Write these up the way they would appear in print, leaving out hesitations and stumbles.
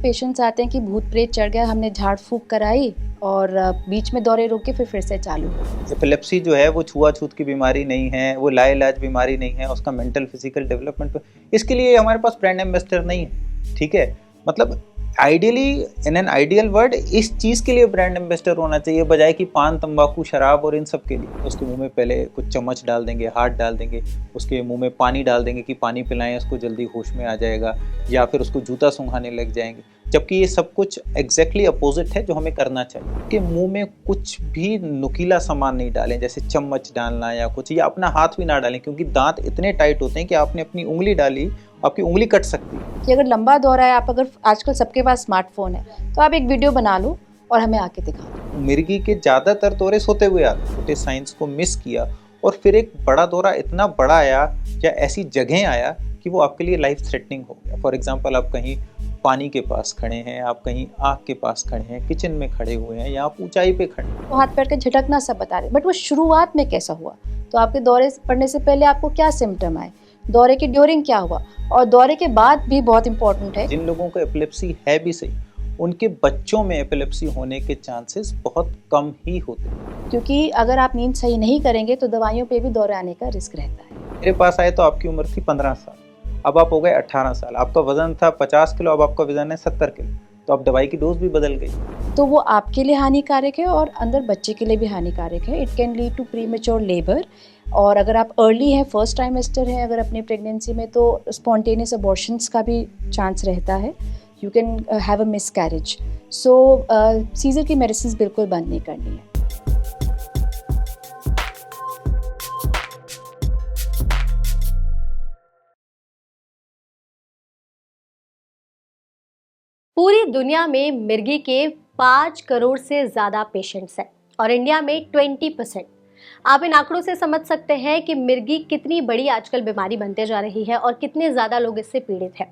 Patients आते हैं कि भूत प्रेत चढ़ गया, हमने झाड़ फूंक कराई और बीच में दौरे रोके फिर से चालू। एपिलेप्सी जो है वो छुआछूत की बीमारी नहीं है, वो लाइलाज बीमारी नहीं है, उसका मेंटल फिजिकल डेवलपमेंट इसके लिए हमारे पास ब्रांड एम्बेसडर नहीं है। ठीक है, मतलब ideally in an ideal word इस चीज़ के लिए ब्रांड एम्बेसडर होना चाहिए, बजाय कि पान तंबाकू शराब और इन सब के लिए। उसके मुंह में पहले कुछ चम्मच डाल देंगे, हाथ डाल देंगे, उसके मुंह में पानी डाल देंगे कि पानी पिलाएं, उसको जल्दी होश में आ जाएगा, या फिर उसको जूता सूंघाने लग जाएंगे, जबकि ये सब कुछ एग्जैक्टली अपोजिट है जो हमें करना चाहिए। कि मुंह में कुछ भी नुकीला सामान नहीं डालें, जैसे चम्मच डालना या कुछ, या अपना हाथ भी ना डालें, क्योंकि दांत इतने टाइट होते हैं कि आपने अपनी उंगली डाली, आपकी उंगली कट सकती है। कि अगर लंबा दौरा है, आप अगर आजकल सबके पास स्मार्टफोन है तो आप एक वीडियो बना लो और हमें आके दिखा दो। मिर्गी के ज़्यादातर दौरे सोते हुए आते, छोटे साइंस को मिस किया और फिर एक बड़ा दौरा इतना बड़ा आया या ऐसी जगह आया कि वो आपके लिए लाइफ थ्रेटनिंग हो गया। फॉर एग्जाम्पल, आप कहीं पानी के पास खड़े हैं, आप कहीं आग के पास खड़े हैं, किचन में खड़े हुए हैं, या आप ऊंचाई पे खड़े हैं। तो हाथ पैर का झटकना सब बता रहे, बट वो शुरुआत में कैसा हुआ? तो आपके दौरे पड़ने से पहले आपको क्या सिम्टम आए, दौरे के ड्यूरिंग क्या हुआ, और दौरे के बाद भी बहुत इंपॉर्टेंट है। जिन लोगों को एपिलेप्सी है भी सही, उनके बच्चों में एपिलेप्सी होने के चांसेस बहुत कम ही होते हैं, क्योंकि अगर आप नींद सही नहीं करेंगे तो दवाइयों पे भी दौरे आने का रिस्क रहता है। मेरे पास आए तो आपकी उम्र थी 15 साल, अब आप हो गए 18 साल, आपका वजन था 50 किलो, अब आपका वजन है 70 किलो, तो अब दवाई की डोज भी बदल गई। तो वो आपके लिए हानिकारक है और अंदर बच्चे के लिए भी हानिकारक है। It can lead to premature labour, और अगर आप अर्ली हैं, फर्स्ट ट्राइमेस्टर हैं अगर अपनी प्रेगनेंसी में, तो स्पॉन्टेनियस अबॉर्शंस का भी चांस रहता है। You can have a miscarriage. So seizure की मेडिसिन बिल्कुल बंद नहीं करनी है। पूरी दुनिया में मिर्गी के 5 करोड़ से ज़्यादा पेशेंट्स हैं और इंडिया में 20%। आप इन आंकड़ों से समझ सकते हैं कि मिर्गी कितनी बड़ी आजकल बीमारी बनते जा रही है और कितने ज़्यादा लोग इससे पीड़ित हैं।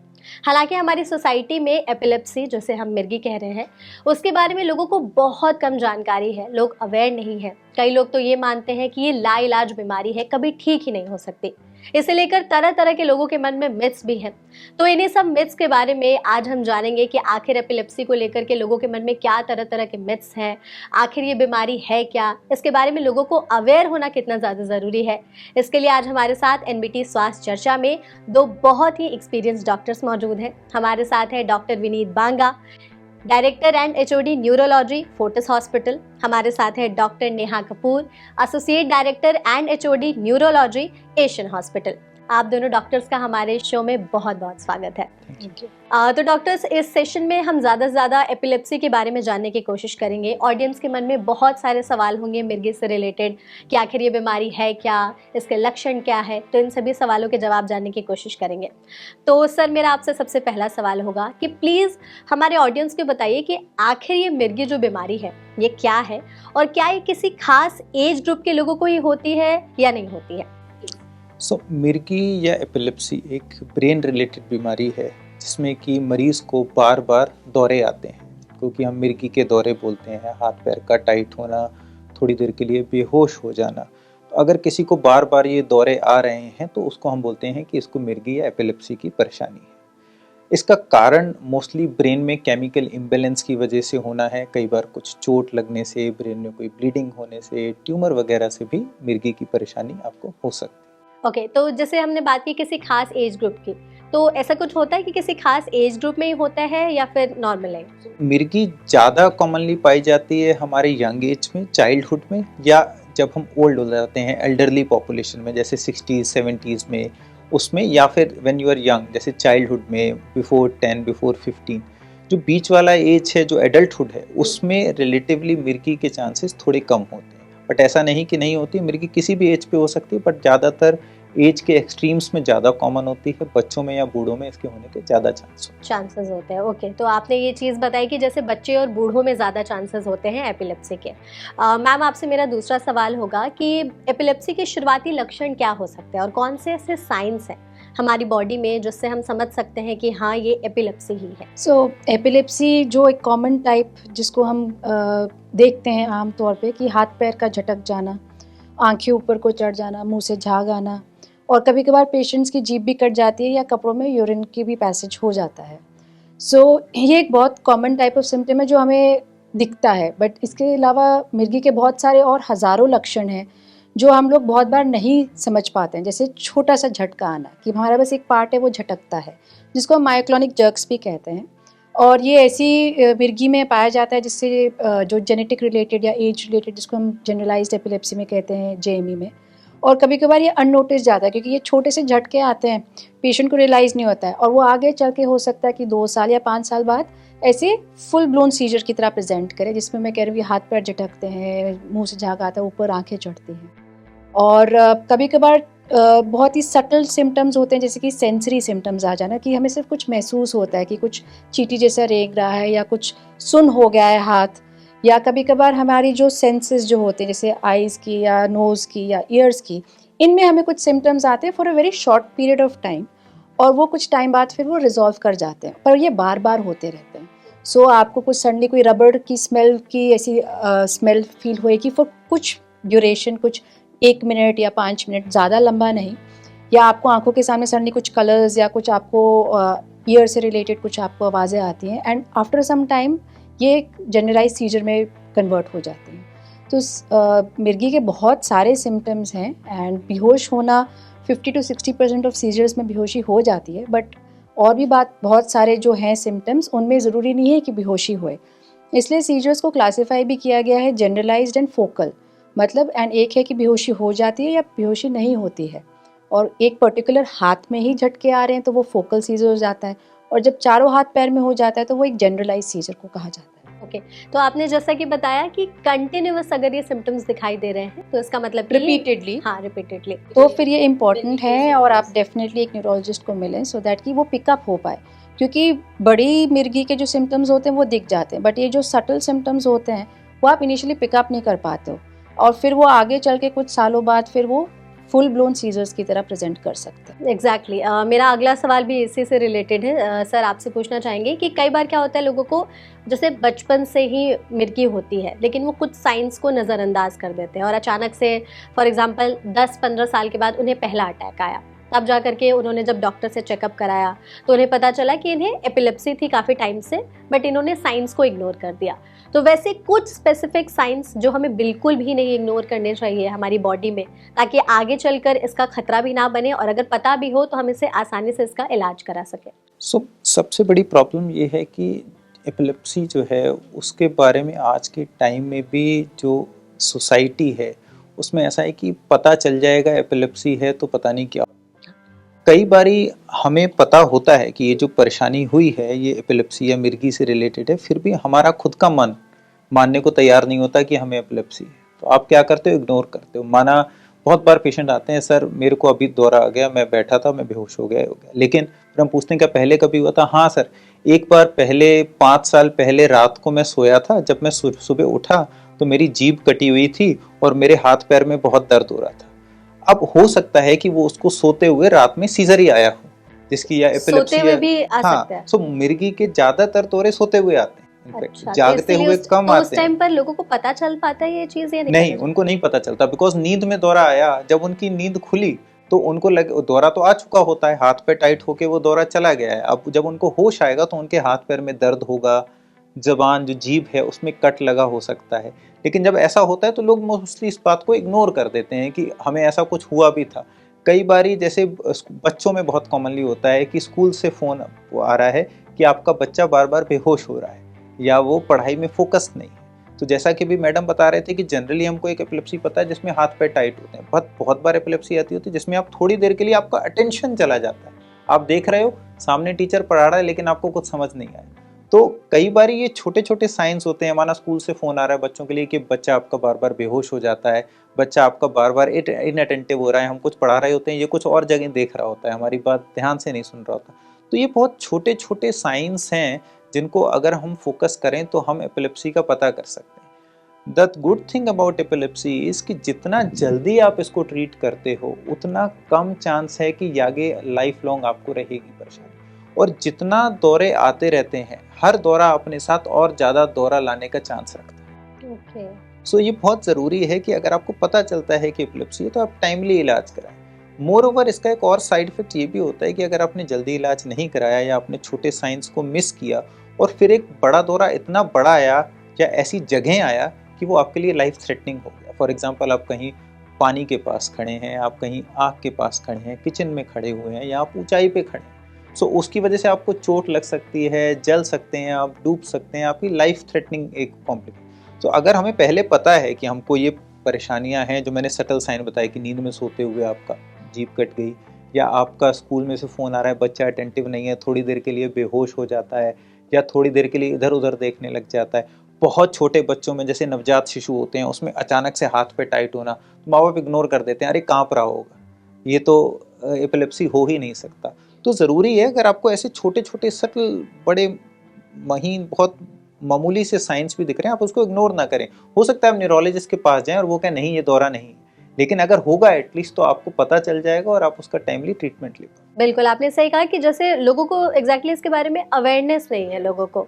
हालांकि हमारी सोसाइटी में एपिलेप्सी, जिसे हम मिर्गी कह रहे हैं, उसके बारे में लोगों को बहुत कम जानकारी है, लोग अवेयर नहीं हैं। कई लोग तो ये मानते हैं कि ये लाइलाज बीमारी है, कभी ठीक ही नहीं हो सकती। इसे लेकर तरह तरह के लोगों के मन में मिथ्स भी हैं। तो इन्हीं सब मिथ्स के बारे में आज हम जानेंगे कि आखिर एपिलेप्सी को लेकर के लोगों के मन में क्या तरह तरह के मिथ्स हैं, आखिर ये बीमारी है क्या, इसके बारे में लोगों को अवेयर होना कितना ज़्यादा ज़रूरी है। इसके लिए आज हमारे साथ एनबीटी स्वास्थ्य चर्चा में 2 बहुत ही एक्सपीरियंस डॉक्टर्स मौजूद हैं। हमारे साथ है doctor Vineet Banga, director and HOD neurology, Fortis hospital. हमारे साथ है doctor Neha Kapoor, associate director and HOD neurology, Asian hospital. आप दोनों डॉक्टर्स का हमारे शो में बहुत बहुत स्वागत है। तो डॉक्टर्स, इस सेशन में हम ज़्यादा से ज़्यादा एपिलेप्सी के बारे में जानने की कोशिश करेंगे। ऑडियंस के मन में बहुत सारे सवाल होंगे मिर्गी से रिलेटेड कि आखिर ये बीमारी है क्या, इसके लक्षण क्या है, तो इन सभी सवालों के जवाब जानने की कोशिश करेंगे। तो सर, मेरा आपसे सबसे पहला सवाल होगा कि प्लीज़ हमारे ऑडियंस को बताइए कि आखिर ये मिर्गी जो बीमारी है ये क्या है, और क्या ये किसी खास एज ग्रुप के लोगों को ही होती है या नहीं होती है? मिर्गी या एपिलेप्सी एक ब्रेन रिलेटेड बीमारी है जिसमें कि मरीज़ को बार बार दौरे आते हैं, क्योंकि हम मिर्गी के दौरे बोलते हैं हाथ पैर का टाइट होना, थोड़ी देर के लिए बेहोश हो जाना। तो अगर किसी को बार बार ये दौरे आ रहे हैं तो उसको हम बोलते हैं कि इसको मिर्गी या एपिलेप्सी की परेशानी है। इसका कारण मोस्टली ब्रेन में केमिकल इम्बैलेंस की वजह से होना है। कई बार कुछ चोट लगने से, ब्रेन में कोई ब्लीडिंग होने से, ट्यूमर वगैरह से भी मिर्गी की परेशानी आपको हो सकती है। ओके, तो जैसे हमने बात की किसी खास एज ग्रुप की, तो ऐसा कुछ होता है कि किसी खास एज ग्रुप में ही होता है या फिर नॉर्मल है? मिर्गी ज़्यादा कॉमनली पाई जाती है हमारे यंग एज में, चाइल्डहुड में, या जब हम ओल्ड हो जाते हैं एल्डरली पॉपुलेशन में, जैसे 60s 70s में, उसमें, या फिर व्हेन यू आर यंग, जैसे चाइल्डहुड में, बिफोर 10, बिफोर 15। जो बीच वाला एज है, जो एडल्टहुड है, उसमें रिलेटिवली मिर्गी के चांसेस थोड़े कम होते हैं। बट ऐसा नहीं कि नहीं होती, मिर्गी किसी भी एज पे हो सकती है, बट ज़्यादातर एज के एक्सट्रीम्स में ज़्यादा कॉमन होती है। बच्चों में या बूढ़ों में इसके होने के ज़्यादा चांसेस होते हैं। ओके, तो आपने ये चीज़ बताई कि जैसे बच्चे और बूढ़ों में ज़्यादा चांसेस होते हैं एपिलेप्सी के। मैम, आपसे मेरा दूसरा सवाल होगा कि एपिलेप्सी के शुरुआती लक्षण क्या हो सकते हैं और कौन से ऐसे साइंस हैं हमारी बॉडी में जिससे हम समझ सकते हैं कि हाँ, ये एपिलेप्सी ही है? सो एपिलेप्सी जो एक कॉमन टाइप जिसको हम देखते हैं आम तौर पे कि हाथ पैर का झटक जाना, आंखें ऊपर को चढ़ जाना, मुंह से झाग आना, और कभी कभार पेशेंट्स की जीभ भी कट जाती है या कपड़ों में यूरिन की भी पैसेज हो जाता है। सो ये एक बहुत कॉमन टाइप ऑफ सिम्टम है जो हमें दिखता है, बट इसके अलावा मिर्गी के बहुत सारे और हज़ारों लक्षण हैं जो हम लोग बहुत बार नहीं समझ पाते हैं। जैसे छोटा सा झटका आना, कि हमारा बस एक पार्ट है वो झटकता है, जिसको हम मायोक्लोनिक जर्क्स भी कहते हैं। और ये ऐसी मिर्गी में पाया जाता है जिससे जो जेनेटिक रिलेटेड या एज रिलेटेड, जिसको हम जनरलाइज्ड एपिलेप्सी में कहते हैं, जेएमई में। और कभी कभार ये अननोटिस जाता है क्योंकि ये छोटे से झटके आते हैं, पेशेंट को रियलाइज़ नहीं होता है, और वो आगे चल के हो सकता है कि 2 साल या 5 साल बाद ऐसे फुल ब्लोन सीजर की तरह प्रेजेंट करे, जिसमें मैं कह रही हूँ कि हाथ पैर झटकते हैं, मुंह से झाग आता है, ऊपर आंखें चढ़ती हैं। और कभी कभार बहुत ही सटल सिम्टम्स होते हैं, जैसे कि सेंसरी सिम्टम्स आ जाना, कि हमें सिर्फ कुछ महसूस होता है कि कुछ चींटी जैसा रेंग रहा है या कुछ सुन हो गया है हाथ, या कभी कभार हमारी जो सेंसेस जो होते हैं जैसे आइज़ की या नोज़ की या ईयर्स की, इनमें हमें कुछ सिम्टम्स आते हैं for a very short period of time, और वो कुछ टाइम बाद फिर वो रिजॉल्व कर जाते हैं, पर ये बार बार होते रहते हैं। सो आपको कुछ सडनली कोई रबड़ की स्मेल की ऐसी स्मेल फील होएगी फॉर कुछ ड्यूरेशन, कुछ 1 मिनट या 5 मिनट, ज़्यादा लंबा नहीं। या आपको आंखों के सामने सडनली कुछ कलर्स या कुछ आपको ईयर से रिलेटेड कुछ आपको आवाज़ें आती हैं, एंड आफ्टर सम टाइम ये एक जनरलाइज सीजर में कन्वर्ट हो जाती हैं। तो मिर्गी के बहुत सारे सिम्टम्स हैं, एंड बेहोश होना 50 to 60% ऑफ सीजर्स में बेहोशी हो जाती है, बट और भी बहुत सारे जो हैं सिम्टम्स, उनमें ज़रूरी नहीं है कि बेहोशी होए। इसलिए सीजर्स को क्लासीफाई भी किया गया है जनरलाइज्ड एंड फोकल, मतलब एंड एक है कि बेहोशी हो जाती है या बेहोशी नहीं होती है, और एक पर्टिकुलर हाथ में ही झटके आ रहे हैं तो वो फोकल सीजर हो जाता है, और जब चारों हाथ पैर में हो जाता है तो वो एक जनरलाइज सीजर को कहा जाता है। ओके, तो आपने जैसा कि बताया कि कंटिन्यूअस अगर ये सिम्टम्स दिखाई दे रहे हैं तो इसका मतलब रिपीटेडली, हाँ रिपीटेडली, तो फिर ये इम्पॉर्टेंट है, और आप डेफिनेटली एक न्यूरोलॉजिस्ट को मिलें सो दैट कि वो पिकअप हो पाए, क्योंकि बड़ी मिर्गी के जो सिम्टम्स होते हैं वो दिख जाते हैं, बट ये जो सटल सिम्टम्स होते हैं वो आप इनिशियली पिकअप नहीं कर पाते हो, और फिर वो आगे चल के कुछ सालों बाद फिर वो फुल ब्लोन सीजर्स की तरह प्रेजेंट कर सकते हैं। एग्जैक्टली मेरा अगला सवाल भी इसी से रिलेटेड है। सर आपसे पूछना चाहेंगे कि कई बार क्या होता है, लोगों को जैसे बचपन से ही मिर्गी होती है लेकिन वो कुछ साइंस को नज़रअंदाज कर देते हैं, और अचानक से फॉर एग्जांपल 10-15 साल के बाद उन्हें पहला अटैक आया, तब जा करके उन्होंने जब डॉक्टर से चेकअप कराया तो उन्हें पता चला कि इन्हें एपिलेप्सी थी काफ़ी टाइम से, बट इन्होंने साइंस को इग्नोर कर दिया। तो वैसे कुछ स्पेसिफिक साइंस जो हमें बिल्कुल भी नहीं इग्नोर करने चाहिए हमारी बॉडी में, ताकि आगे चलकर इसका खतरा भी ना बने, और अगर पता भी हो तो हम इसे आसानी से इसका इलाज करा सकें। सबसे बड़ी प्रॉब्लम ये है कि एपिलेप्सी जो है उसके बारे में आज के टाइम में भी जो सोसाइटी है उसमें ऐसा है कि पता चल जाएगा एपिलेप्सी है तो पता नहीं क्या। कई बारी हमें पता होता है कि ये जो परेशानी हुई है ये एपिलेप्सी या मिर्गी से रिलेटेड है, फिर भी हमारा खुद का मन मानने को तैयार नहीं होता कि हमें एपिलेप्सी है। तो आप क्या करते हो, इग्नोर करते हो। माना बहुत बार पेशेंट आते हैं, सर मेरे को अभी दौरा आ गया, मैं बैठा था, मैं बेहोश हो गया। लेकिन फिर हम पूछते हैं क्या पहले कभी हुआ था? हाँ सर, एक बार पहले 5 साल पहले रात को मैं सोया था, जब मैं सुबह उठा तो मेरी जीभ कटी हुई थी और मेरे हाथ पैर में बहुत दर्द हो रहा था। अब हो सकता है कि वो उसको सोते हुए रात में सीजर ही आया हो, जिसकी या एपिलेप्सी सोते हुए भी आ सकता है। सो मिर्गी के ज्यादातर दौरे सोते हुए आते हैं, अच्छा, जागते हुए कम आते हैं। उस टाइम पर लोगों को पता चल पाता है ये चीज या नहीं, उनको नहीं पता चलता, बिकॉज नींद में दौरा आया। जब उनकी नींद खुली तो उनको लगे दौरा तो आ चुका होता है, हाथ पे टाइट होके वो दौरा चला गया है। अब जब उनको होश आएगा तो उनके हाथ पैर में दर्द होगा, जबान जो जीभ है उसमें कट लगा हो सकता है। लेकिन जब ऐसा होता है तो लोग मोस्टली इस बात को इग्नोर कर देते हैं कि हमें ऐसा कुछ हुआ भी था। कई बारी जैसे बच्चों में बहुत कॉमनली होता है कि स्कूल से फ़ोन आ रहा है कि आपका बच्चा बार बार बेहोश हो रहा है या वो पढ़ाई में फोकस नहीं है। तो जैसा कि भी मैडम बता रहे थे कि जनरली हमको एक एपिलेप्सी पता है जिसमें हाथ पैर टाइट होते हैं। बहुत बार एपिलेप्सी आती होती है जिसमें आप थोड़ी देर के लिए आपका अटेंशन चला जाता है, आप देख रहे हो सामने टीचर पढ़ा रहा है लेकिन आपको कुछ समझ नहीं आया। तो कई बार ये छोटे छोटे साइंस होते हैं। माना स्कूल से फ़ोन आ रहा है बच्चों के लिए कि बच्चा आपका बार बार बेहोश हो जाता है, बच्चा आपका बार बार इनअटेंटिव हो रहा है, हम कुछ पढ़ा रहे होते हैं, ये कुछ और जगह देख रहा होता है, हमारी बात ध्यान से नहीं सुन रहा होता। तो ये बहुत छोटे छोटे साइंस हैं जिनको अगर हम फोकस करें तो हम एपिलेप्सी का पता कर सकते हैं। The good thing about epilepsy is कि जितना जल्दी आप इसको ट्रीट करते हो उतना कम चांस है कि आगे लाइफ लॉन्ग आपको रहेगी परेशानी। और जितना दौरे आते रहते हैं, हर दौरा अपने साथ और ज़्यादा दौरा लाने का चांस रखता है। सो ये बहुत ज़रूरी है कि अगर आपको पता चलता है कि एपिलेप्सी है तो आप टाइमली इलाज कराएं। मोर ओवर इसका एक और साइड इफेक्ट ये भी होता है कि अगर आपने जल्दी इलाज नहीं कराया या आपने छोटे साइंस को मिस किया और फिर एक बड़ा दौरा इतना बड़ा आया या ऐसी जगह आया कि वो आपके लिए लाइफ थ्रेटनिंग हो गया। फॉर एग्जांपल, आप कहीं पानी के पास खड़े हैं, आप कहीं आग के पास खड़े हैं, किचन में खड़े हुए हैं या आप ऊंचाई पे खड़े हैं, सो उसकी वजह से आपको चोट लग सकती है, जल सकते हैं, आप डूब सकते हैं, आपकी लाइफ थ्रेटनिंग एक कॉम्प्लिकेशन। तो अगर हमें पहले पता है कि हमको ये परेशानियां हैं, जो मैंने सटल साइन बताया कि नींद में सोते हुए आपका जीभ कट गई, या आपका स्कूल में से फ़ोन आ रहा है, बच्चा अटेंटिव नहीं है, थोड़ी देर के लिए बेहोश हो जाता है या थोड़ी देर के लिए इधर उधर देखने लग जाता है। बहुत छोटे बच्चों में जैसे नवजात शिशु होते हैं, उसमें अचानक से हाथ पे टाइट होना, तो माँ बाप इग्नोर कर देते हैं, अरे काँप रहा होगा, ये तो एपिलेप्सी हो ही नहीं सकता। तो ज़रूरी है अगर आपको ऐसे छोटे छोटे सटल बड़े महीन बहुत मामूली से साइंस भी दिख रहे हैं, आप उसको इग्नोर ना करें। हो सकता है आप न्यूरोलॉजिस्ट के पास जाएं और वो कहें नहीं ये दौरा नहीं, लेकिन अगर होगा एटलीस्ट तो आपको पता चल जाएगा और आप उसका टाइमली ट्रीटमेंट ले पाएंगे। बिल्कुल, आपने सही कहा कि जैसे लोगों को एग्जैक्टली इसके बारे में अवेयरनेस नहीं है लोगों को,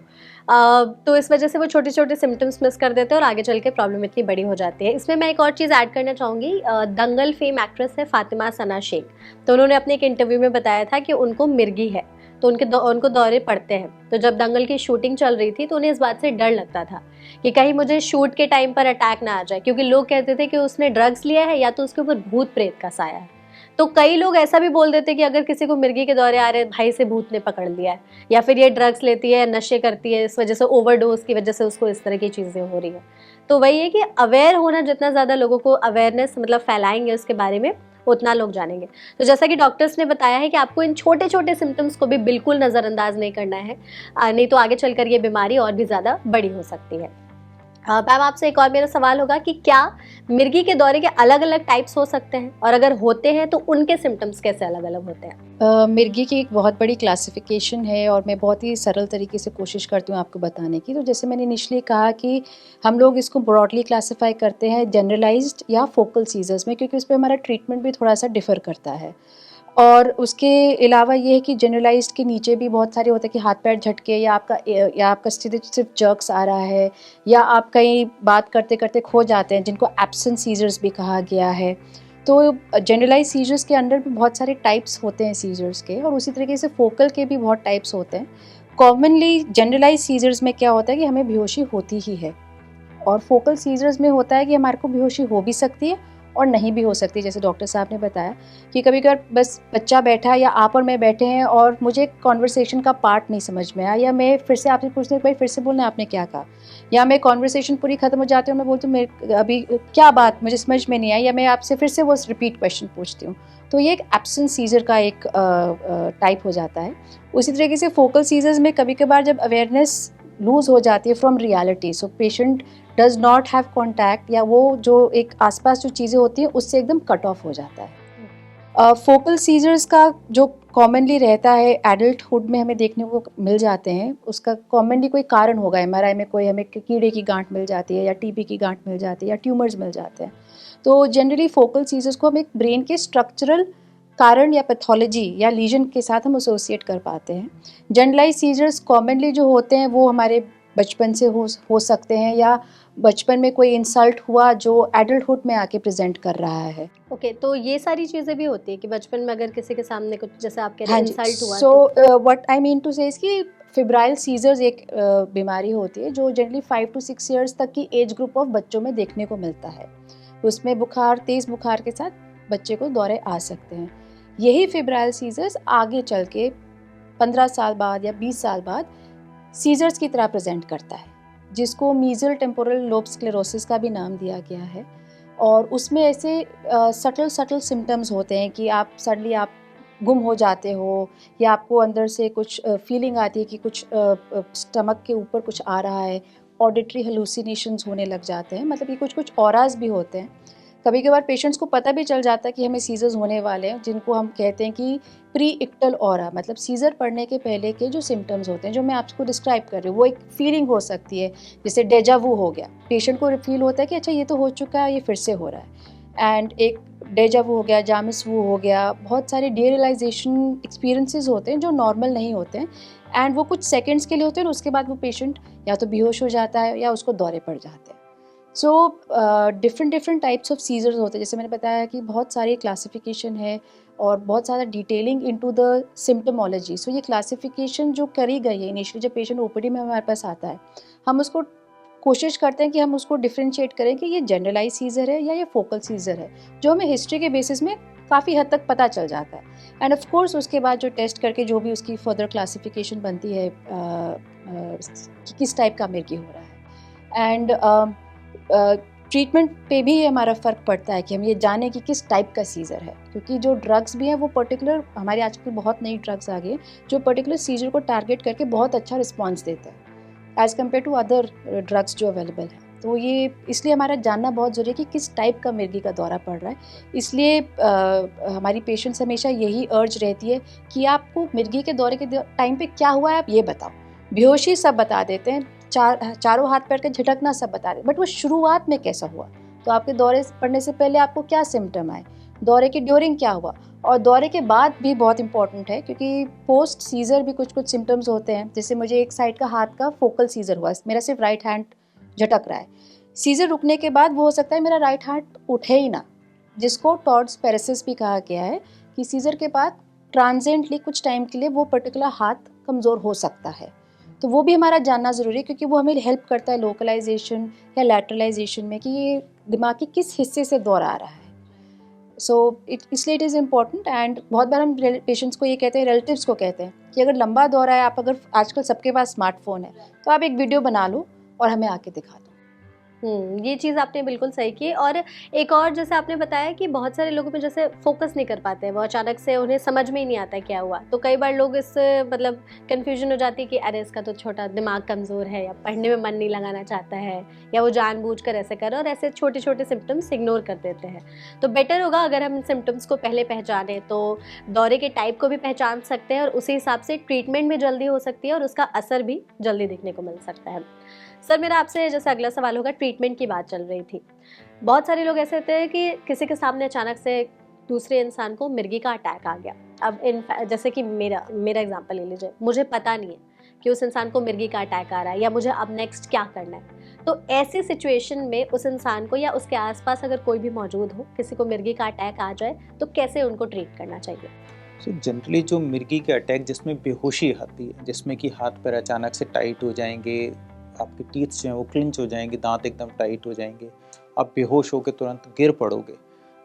तो इस वजह से वो छोटे छोटे सिम्टम्स मिस कर देते हैं और आगे चल के प्रॉब्लम इतनी बड़ी हो जाती है। इसमें मैं एक और चीज़ ऐड करना चाहूँगी। दंगल फेम एक्ट्रेस है फातिमा सना शेख, तो उन्होंने अपने एक इंटरव्यू में बताया था कि उनको मिर्गी है, तो उनको दौरे पड़ते हैं। तो जब दंगल की शूटिंग चल रही थी तो उन्हें इस बात से डर लगता था कि कहीं मुझे शूट के टाइम पर अटैक ना आ जाए, क्योंकि लोग कहते थे कि उसने ड्रग्स लिया है या तो उसके ऊपर भूत प्रेत का साया है। तो कई लोग ऐसा भी बोल देते कि अगर किसी को मिर्गी के दौरे आ रहे हैं, भाई से भूत ने पकड़ लिया है, या फिर ये ड्रग्स लेती है, नशे करती है, इस वजह से ओवरडोज की वजह से उसको इस तरह की चीज़ें हो रही है। तो वही है कि अवेयर होना, जितना ज़्यादा लोगों को अवेयरनेस मतलब फैलाएंगे उसके बारे में, उतना लोग जानेंगे। तो जैसा कि डॉक्टर्स ने बताया है कि आपको इन छोटे छोटे सिम्टम्स को भी बिल्कुल नज़रअंदाज नहीं करना है, नहीं तो आगे चलकर ये बीमारी और भी ज़्यादा बड़ी हो सकती है। मैम, आपसे एक और मेरा सवाल होगा कि क्या मिर्गी के दौरे के अलग अलग टाइप्स हो सकते हैं, और अगर होते हैं तो उनके सिम्टम्स कैसे अलग अलग होते हैं? मिर्गी की एक बहुत बड़ी क्लासिफिकेशन है और मैं बहुत ही सरल तरीके से कोशिश करती हूँ आपको बताने की। तो जैसे मैंने इनिशियली कहा कि हम लोग इसको ब्रॉडली क्लासिफाई करते हैं जनरलाइज्ड या फोकल सीजर्स में, क्योंकि उस पर हमारा ट्रीटमेंट भी थोड़ा सा डिफ़र करता है। और उसके अलावा ये है कि जनरलाइज्ड के नीचे भी बहुत सारे होते हैं कि हाथ पैर झटके, या आपका सिर्फ जर्क्स आ रहा है, या आप कहीं बात करते करते खो जाते हैं, जिनको एब्सेंट सीजर्स भी कहा गया है। तो जनरलाइज सीजर्स के अंदर भी बहुत सारे टाइप्स होते हैं सीजर्स के, और उसी तरीके से फोकल के भी बहुत टाइप्स होते हैं। कॉमनली जनरलाइज सीजर्स में क्या होता है कि हमें बेहोशी होती ही है, और फोकल सीजर्स में होता है कि हमारे को बेहोशी हो भी सकती है और नहीं भी हो सकती। जैसे डॉक्टर साहब ने बताया कि कभी कभार बस बच्चा बैठा या आप और मैं बैठे हैं और मुझे कॉन्वर्सेशन का पार्ट नहीं समझ में आया, या मैं फिर से आपसे पूछती हूँ भाई फिर से बोलना आपने क्या कहा, या मैं कॉन्वर्सेशन पूरी खत्म हो जाती हूँ, मैं बोलती हूँ मेरे अभी क्या बात मुझे समझ में नहीं आई, या मैं आपसे फिर से वो रिपीट क्वेश्चन पूछती हूँ। तो ये एक एब्सेंट सीजर का एक टाइप हो जाता है। उसी तरीके से फोकल सीजर्स में कभी कभार जब अवेयरनेस लूज़ हो जाती है from reality, so patient does not have contact, या वो जो एक आसपास जो चीज़ें होती हैं उससे एकदम कट ऑफ हो जाता है। फोकल सीजर्स का जो कॉमनली रहता है एडल्टहुड में हमें देखने को मिल जाते हैं, उसका कॉमनली कोई कारण होगा, एमआरआई में कोई हमें कीड़े की गांठ मिल जाती है, या टीबी की गांठ मिल जाती है, या ट्यूमर्स मिल जाते हैं। तो जनरली फोकल सीजर्स को हम एक ब्रेन के स्ट्रक्चरल कारण या पैथोलॉजी या लीजन के साथ हम एसोसिएट कर पाते हैं। जनरलाइज सीजर्स कॉमनली जो होते हैं वो हमारे बचपन से हो सकते हैं, या बचपन में कोई इंसल्ट हुआ जो एडल्टहुड में आके प्रेजेंट कर रहा है। ओके, तो ये सारी चीज़ें भी होती है कि बचपन में अगर किसी के सामने कुछ, जैसे आप कह रहे हैं, इंसल्ट हुआ। So what I mean to say is कि फिब्राइल सीजर्स एक बीमारी होती है जो जनरली 5 to 6 ईयर्स तक की एज ग्रुप ऑफ बच्चों में देखने को मिलता है। उसमें तेज़ बुखार के साथ बच्चे को दौरे आ सकते हैं। यही फिब्राइल सीजर्स आगे चल के 15 साल बाद या 20 साल बाद सीजर्स की तरह प्रेजेंट करता है, जिसको मीजल टेम्पोरल लोब स्क्लेरोसिस का भी नाम दिया गया है। और उसमें ऐसे सटल सिम्टम्स होते हैं कि आप सडनली आप गुम हो जाते हो, या आपको अंदर से कुछ फीलिंग आती है कि कुछ स्टमक के ऊपर कुछ आ रहा है, ऑडिटरी हेलुसिनेशंस होने लग जाते हैं, मतलब ये कुछ ऑराज भी होते हैं। कभी कभार पेशेंट्स को पता भी चल जाता है कि हमें सीजर्स होने वाले हैं, जिनको हम कहते हैं कि प्री इक्टल ऑरा, मतलब सीजर पड़ने के पहले के जो सिम्टम्स होते हैं जो मैं आपको डिस्क्राइब कर रही हूँ, वो एक फीलिंग हो सकती है, जैसे डेजा वू हो गया, पेशेंट को फील होता है कि अच्छा ये तो हो चुका है, ये फिर से हो रहा है। एंड एक डेजा वू हो गया, जामिस वू हो गया, बहुत सारे डिरियलाइजेशन एक्सपीरियंसेस होते हैं जो नॉर्मल नहीं होते हैं, एंड वो कुछ सेकेंड्स के लिए होते हैं, और उसके बाद वो पेशेंट या तो बेहोश हो जाता है या उसको दौरे पड़ जाते हैं। So different different types of seizures होते हैं, जैसे मैंने बताया कि बहुत सारी क्लासिफिकेशन है और बहुत ज़्यादा डिटेलिंग इनटू द सिम्टमोलॉजी। सो ये क्लासिफिकेशन जो करी गई है इनिशियली, जब पेशेंट ओपीडी में हमारे पास आता है, हम उसको कोशिश करते हैं कि हम उसको डिफ्रेंशिएट करें कि ये जनरलाइज सीजर है या ये फोकल सीजर है, जो हमें हिस्ट्री के बेसिस में काफ़ी हद तक पता चल जाता है। एंड ऑफ कोर्स उसके बाद जो टेस्ट करके जो भी उसकी फर्दर क्लासिफिकेशन बनती है कि किस टाइप का मिर्गी हो रहा है। एंड ट्रीटमेंट पे भी हमारा फ़र्क पड़ता है कि हम ये जानें कि किस टाइप का सीज़र है, क्योंकि जो ड्रग्स भी हैं वो पर्टिकुलर, हमारे आजकल बहुत नई ड्रग्स आ गई हैं जो पर्टिकुलर सीज़र को टारगेट करके बहुत अच्छा रिस्पॉन्स देता है as compare to other drugs जो अवेलेबल हैं। तो ये इसलिए हमारा जानना बहुत ज़रूरी है कि किस टाइप का मिर्गी का दौरा पड़ रहा है। इसलिए हमारी पेशेंट्स हमेशा यही अर्ज रहती है कि आपको मिर्गी के दौरे के टाइम पे क्या हुआ है आप ये बताओ। बेहोशी सब बता देते हैं, चारों हाथ पैर के झटकना सब बता दें, बट वो शुरुआत में कैसा हुआ, तो आपके दौरे पड़ने से पहले आपको क्या सिम्टम आए, दौरे के ड्यूरिंग क्या हुआ, और दौरे के बाद भी बहुत इंपॉर्टेंट है, क्योंकि पोस्ट सीज़र भी कुछ कुछ सिम्टम्स होते हैं। जैसे मुझे एक साइड का हाथ का फोकल सीज़र हुआ, मेरा सिर्फ राइट हैंड झटक रहा है, सीज़र रुकने के बाद वो हो सकता है मेरा राइट हाथ उठे ही ना, जिसको टॉर्ट्स पैरेसिस भी कहा गया है कि सीज़र के बाद ट्रांजेंटली कुछ टाइम के लिए वो पर्टिकुलर हाथ कमज़ोर हो सकता है। तो वो भी हमारा जानना ज़रूरी है, क्योंकि वो हमें हेल्प करता है लोकलाइजेशन या लैटरलाइजेशन में कि ये दिमाग के किस हिस्से से दौरा आ रहा है। सो इसलिए इट इज़ इम्पॉर्टेंट। एंड बहुत बार हम पेशेंट्स को ये कहते हैं, रिलेटिव्स को कहते हैं कि अगर लंबा दौरा है, आप अगर आजकल सबके पास स्मार्टफोन है, तो आप एक वीडियो बना लो और हमें आके दिखा दो। ये चीज़ आपने बिल्कुल सही की। और एक और जैसे आपने बताया कि बहुत सारे लोगों पे जैसे फोकस नहीं कर पाते हैं, वो अचानक से उन्हें समझ में ही नहीं आता क्या हुआ, तो कई बार लोग इससे मतलब कन्फ्यूजन हो जाती है कि अरे इसका तो छोटा दिमाग कमज़ोर है, या पढ़ने में मन नहीं लगाना चाहता है, या वो जानबूझकर ऐसे कर, और ऐसे छोटे छोटे सिम्टम्स इग्नोर कर देते हैं। तो बेटर होगा अगर हम इन सिम्टम्स को पहले पहचानें, तो दौरे के टाइप को भी पहचान सकते हैं और उसी हिसाब से ट्रीटमेंट भी जल्दी हो सकती है और उसका असर भी जल्दी देखने को मिल सकता है। सर, मेरा आपसे जैसे अगला सवाल होगा, ट्रीटमेंट की बात चल रही थी। बहुत सारे लोग ऐसे होते हैं कि किसी के सामने अचानक से दूसरे इंसान को मिर्गी का अटैक आ गया। अब जैसे कि मेरा एग्जांपल ले लीजिए, मुझे पता नहीं है कि उस इंसान को मिर्गी का अटैक आ रहा है या मुझे अब नेक्स्ट क्या करना है। तो ऐसी सिचुएशन में उस इंसान को या उसके आसपास अगर कोई भी मौजूद हो, किसी को मिर्गी का अटैक आ जाए, तो कैसे उनको ट्रीट करना चाहिए? सो जनरली जो मिर्गी के अटैक जिसमें बेहोशी आती है, जिसमें कि हाथ पैर अचानक से टाइट हो जाएंगे, आपके टीथ जो हैं वो क्लिंच हो जाएंगे, दांत एकदम टाइट हो जाएंगे, आप बेहोश होकर तुरंत गिर पड़ोगे,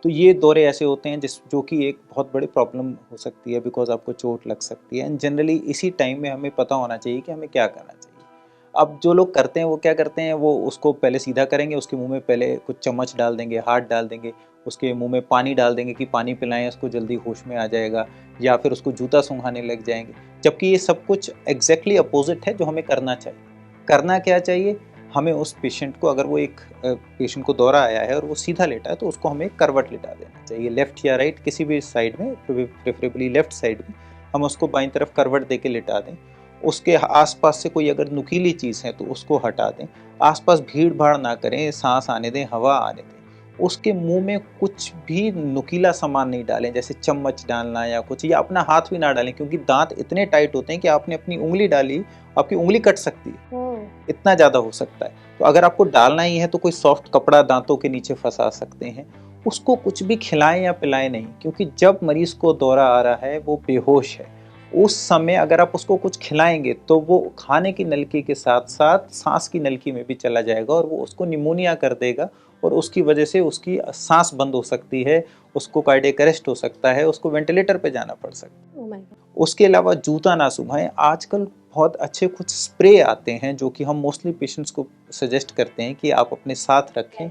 तो ये दौरे ऐसे होते हैं जो कि एक बहुत बड़ी प्रॉब्लम हो सकती है, बिकॉज आपको चोट लग सकती है। एंड जनरली इसी टाइम में हमें पता होना चाहिए कि हमें क्या करना चाहिए। अब जो लोग करते हैं वो क्या करते हैं, वो उसको पहले सीधा करेंगे, उसके मुंह में पहले कुछ चम्मच डाल देंगे, हाथ डाल देंगे, उसके मुंह में पानी डाल देंगे कि पानी पिलाएं, उसको जल्दी होश में आ जाएगा, या फिर उसको जूता सूंघाने लग जाएंगे। जबकि ये सब कुछ एग्जैक्टली अपोजिट है जो हमें करना चाहिए। करना क्या चाहिए, हमें उस पेशेंट को, अगर वो एक पेशेंट को दौरा आया है और वो सीधा लेटा है, तो उसको हमें करवट लिटा देना चाहिए, लेफ्ट या राइट किसी भी साइड में, प्रेफरेबली लेफ्ट साइड में हम उसको बाईं तरफ करवट दे के लिटा दें। उसके आसपास से कोई अगर नुकीली चीज़ है तो उसको हटा दें, आसपास भीड़ भाड़ ना करें, सांस आने दें, हवा आने दें। उसके मुंह में कुछ भी नुकीला सामान नहीं डालें, जैसे चम्मच डालना या कुछ, या अपना हाथ भी ना डालें, क्योंकि दांत इतने टाइट होते हैं कि आपने अपनी उंगली डाली, आपकी उंगली कट सकती है, इतना ज़्यादा हो सकता है। तो अगर आपको डालना ही है तो कोई सॉफ्ट कपड़ा दांतों के नीचे फंसा सकते हैं। उसको कुछ भी खिलाएं या पिलाएं नहीं, क्योंकि जब मरीज को दौरा आ रहा है वो बेहोश है, उस समय अगर आप उसको कुछ खिलाएंगे तो वो खाने की नलकी के साथ साथ सांस की नलकी में भी चला जाएगा और वो उसको निमोनिया कर देगा, और उसकी वजह से उसकी सांस बंद हो सकती है, उसको कार्डियक अरेस्ट हो सकता है, उसको वेंटिलेटर पे जाना पड़ सकता है। उसके अलावा जूता ना सूंघाएं। आजकल बहुत अच्छे कुछ स्प्रे आते हैं जो कि हम मोस्टली पेशेंट्स को सजेस्ट करते हैं कि आप अपने साथ रखें,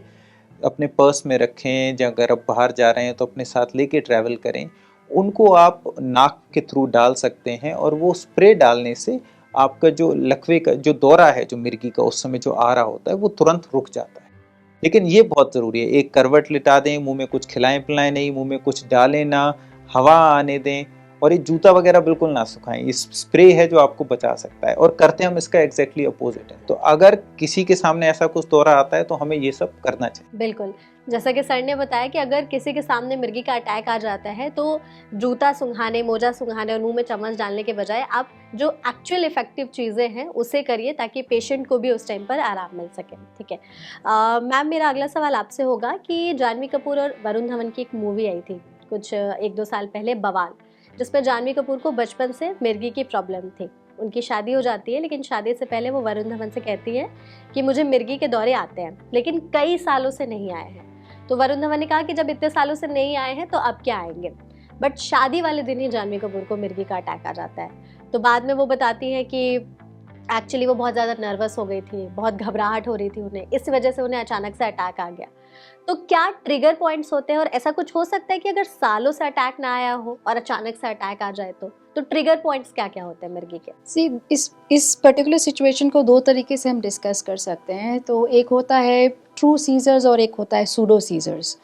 अपने पर्स में रखें, या अगर आप बाहर जा रहे हैं तो अपने साथ लेके ट्रैवल करें। उनको आप नाक के थ्रू डाल सकते हैं, और वो स्प्रे डालने से आपका जो लकवे का जो दौरा है, जो मिर्गी का उस समय जो आ रहा होता है, वो तुरंत रुक जाता है। लेकिन ये बहुत ज़रूरी है, एक करवट लिटा दें, मुंह में कुछ खिलाएं पिलाएं नहीं, मुंह में कुछ डालें ना, हवा आने दें, और ये जूता वगैरह बिल्कुल ना सुखाएं, ये स्प्रे है जो आपको बचा सकता है, और करते हम इसका एग्जैक्टली अपोजिट है। तो अगर किसी के सामने ऐसा कुछ दौरा आता है तो हमें ये सब करना चाहिए। बिल्कुल, जैसा कि सर ने बताया कि अगर किसी के सामने मिर्गी का अटैक आ जाता है तो जूता सुंघाने, मोजा सुंघाने और मुंह में चम्मच डालने के बजाय आप जो एक्चुअल इफेक्टिव चीज़ें हैं उसे करिए, ताकि पेशेंट को भी उस टाइम पर आराम मिल सके। ठीक है मैम, मेरा अगला सवाल आपसे होगा कि जानवी कपूर और वरुण धवन की एक मूवी आई थी कुछ 1-2 साल पहले, बवाल, जिसमें जानवी कपूर को बचपन से मिर्गी की प्रॉब्लम थी। उनकी शादी हो जाती है, लेकिन शादी से पहले वो वरुण धवन से कहती है कि मुझे मिर्गी के दौरे आते हैं, लेकिन कई सालों से नहीं आए हैं। तो वरुण धवन ने कहा कि जब इतने सालों से नहीं आए हैं तो अब क्या आएंगे। बट शादी वाले दिन ही जानवी कपूर को मिर्गी का अटैक आ जाता है। तो बाद में वो बताती है कि एक्चुअली वो बहुत ज़्यादा नर्वस हो गई थी, बहुत घबराहट हो रही थी उन्हें, इस वजह से उन्हें अचानक से अटैक आ गया। तो क्या ट्रिगर पॉइंट्स होते हैं, और ऐसा कुछ हो सकता है कि अगर सालों से अटैक ना आया हो और अचानक से अटैक आ जाए तो ट्रिगर पॉइंट्स क्या क्या होते हैं मिर्गी के? सी इस पर्टिकुलर सिचुएशन को दो तरीके से हम डिस्कस कर सकते हैं। तो एक होता है ट्रू सीजर्स और एक होता है सूडो सीजर्स।